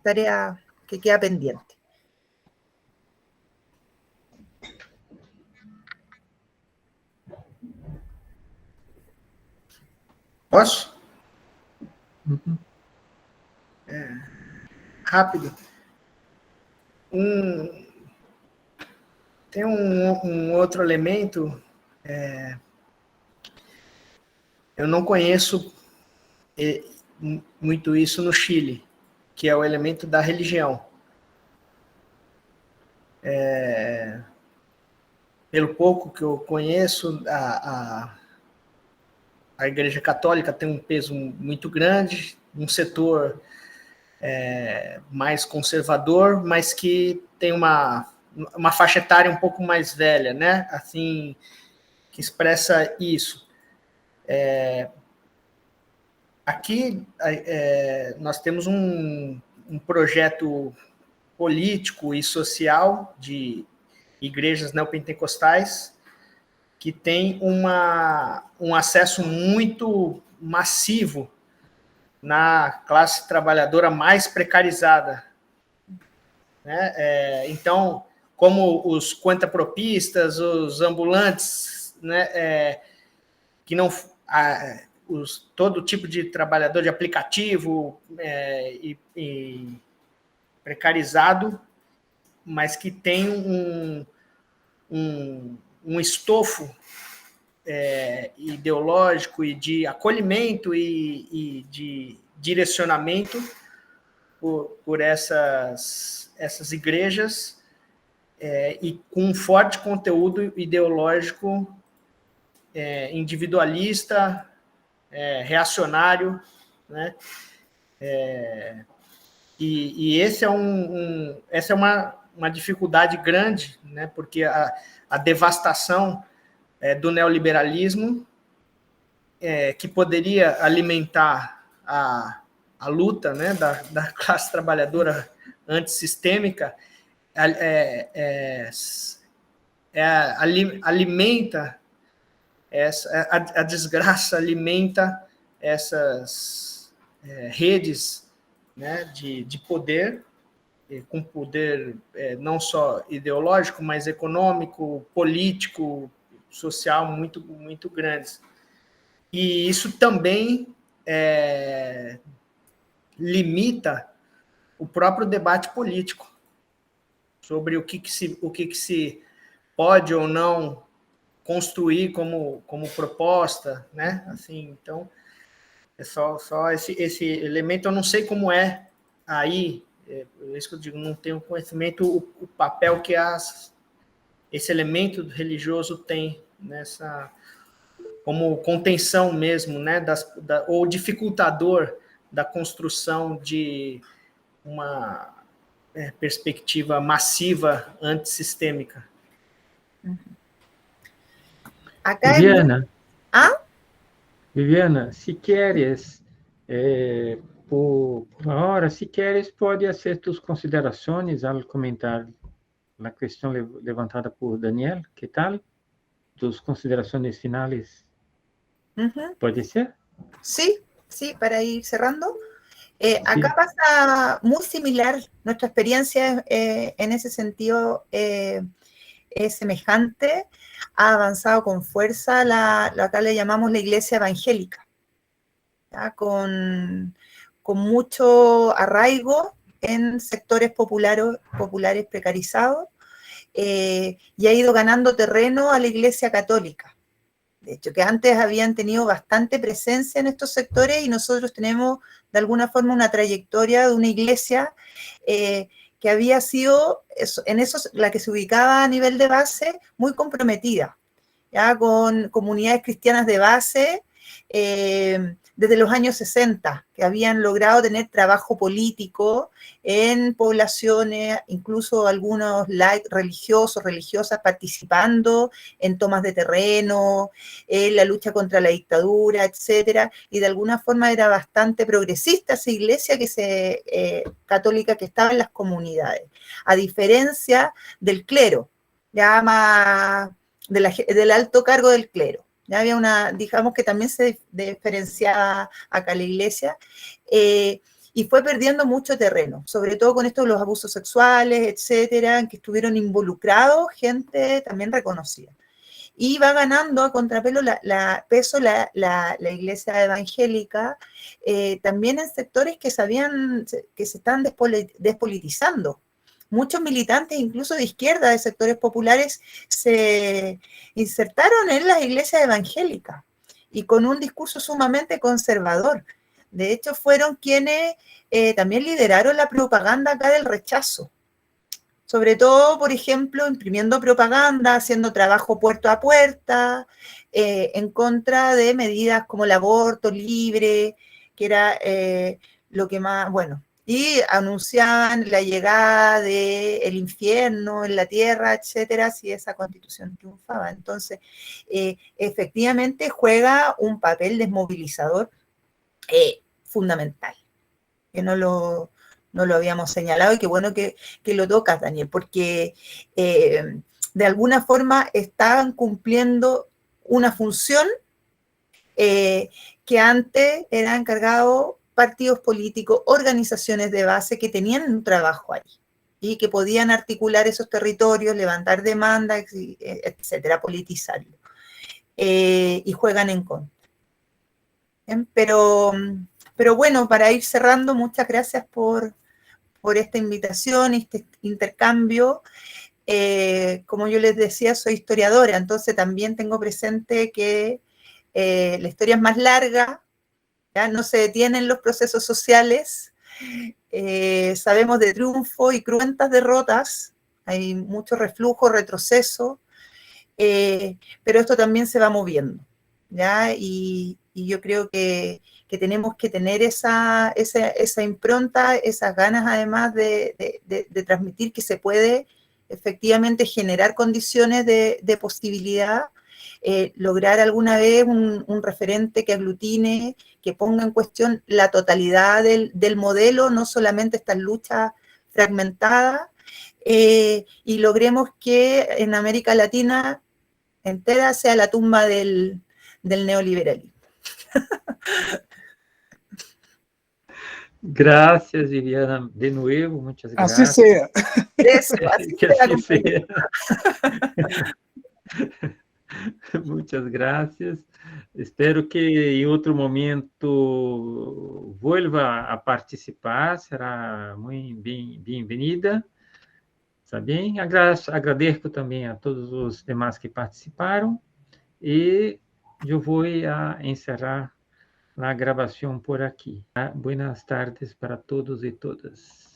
Tarea que queda pendiente. Posso? Rápido. Tem um outro elemento, eu não conheço muito isso no Chile, que é o elemento da religião. Pelo pouco que eu conheço, a Igreja Católica tem um peso muito grande, um setor mais conservador, mas que tem uma faixa etária um pouco mais velha, né? Assim, que expressa isso. Aqui nós temos um projeto político e social de igrejas neopentecostais que tem um acesso muito massivo na classe trabalhadora mais precarizada, né? Então, como os contapropistas, os ambulantes, né? Que não... todo tipo de trabalhador de aplicativo e precarizado, mas que tem um estofo ideológico e de acolhimento e de direcionamento por essas igrejas e com um forte conteúdo ideológico individualista, reacionário, né? E essa é uma dificuldade grande, né? Porque a devastação do neoliberalismo, que poderia alimentar a luta, né, da classe trabalhadora antissistêmica, alimenta a desgraça, alimenta essas redes, né, de poder, com poder não só ideológico, mas econômico, político, social muito, muito grandes. E isso também limita o próprio debate político sobre o que se pode ou não construir como proposta, né? Assim, então, é só esse elemento. Eu não sei como é aí, é isso que eu digo, não tenho conhecimento o papel que esse elemento religioso tem nessa, como contenção mesmo, né, ou dificultador da construção de uma perspectiva massiva antissistêmica. Viviana, Viviana, si quieres, por ahora, si quieres, pode hacer tus considerações al comentar la cuestión levantada por Daniel. ¿Qué tal? Tus consideraciones finales. ¿Puede ser? Sí, para ir cerrando. Acá pasa muy similar, nuestra experiencia en ese sentido es semejante ha avanzado con fuerza acá le llamamos la iglesia evangélica, ¿ya? Con mucho arraigo en sectores populares precarizados, y ha ido ganando terreno a la iglesia católica. De hecho, que antes habían tenido bastante presencia en estos sectores y nosotros tenemos de alguna forma una trayectoria de una iglesia que había sido, en eso, la que se ubicaba a nivel de base, muy comprometida, ya con comunidades cristianas de base, desde los años 60, que habían logrado tener trabajo político en poblaciones, incluso algunos religiosos, religiosas participando en tomas de terreno, en la lucha contra la dictadura, etcétera, y de alguna forma era bastante progresista esa iglesia católica que estaba en las comunidades, a diferencia del clero, ya más del alto cargo del clero. Ya había digamos que también se diferenciaba acá la iglesia, y fue perdiendo mucho terreno, sobre todo con esto de los abusos sexuales, etcétera, en que estuvieron involucrados gente también reconocida. Y va ganando a contrapelo peso la iglesia evangélica, también en sectores que se están despolitizando. Muchos militantes, incluso de izquierda, de sectores populares, se insertaron en las iglesias evangélicas y con un discurso sumamente conservador. De hecho, fueron quienes también lideraron la propaganda acá del rechazo. Sobre todo, por ejemplo, imprimiendo propaganda, haciendo trabajo puerta a puerta, en contra de medidas como el aborto libre, que era lo que más, bueno, y anunciaban la llegada del infierno en la tierra, etcétera, si esa constitución triunfaba. Entonces, efectivamente juega un papel desmovilizador fundamental, que no lo habíamos señalado, y qué bueno que lo tocas, Daniel, porque de alguna forma estaban cumpliendo una función que antes era encargado partidos políticos, organizaciones de base que tenían un trabajo ahí y que podían articular esos territorios, levantar demandas, etcétera, politizarlo. Y juegan en contra. ¿Bien? Pero bueno, para ir cerrando, muchas gracias por esta invitación, este intercambio. Como yo les decía, soy historiadora, entonces también tengo presente que la historia es más larga, ¿ya? No se detienen los procesos sociales, sabemos de triunfo y cruentas derrotas, hay mucho reflujo, retroceso, pero esto también se va moviendo, ¿ya? Y yo creo que tenemos que tener esa impronta, esas ganas además de transmitir que se puede efectivamente generar condiciones de posibilidad, lograr alguna vez un referente que aglutine, que ponga en cuestión la totalidad del modelo, no solamente estas luchas fragmentadas, y logremos que en América Latina entera sea la tumba del neoliberalismo. Gracias, Viviana, de nuevo, muchas gracias. Así sea. Eso, así que sea, así sea. Muchas gracias. Espero que en otro momento vuelva a participar, será muy bienvenida. Está bien? Agradeço também a todos os demais que participaram e eu vou encerrar a gravação por aqui. Buenas tardes para todos e todas.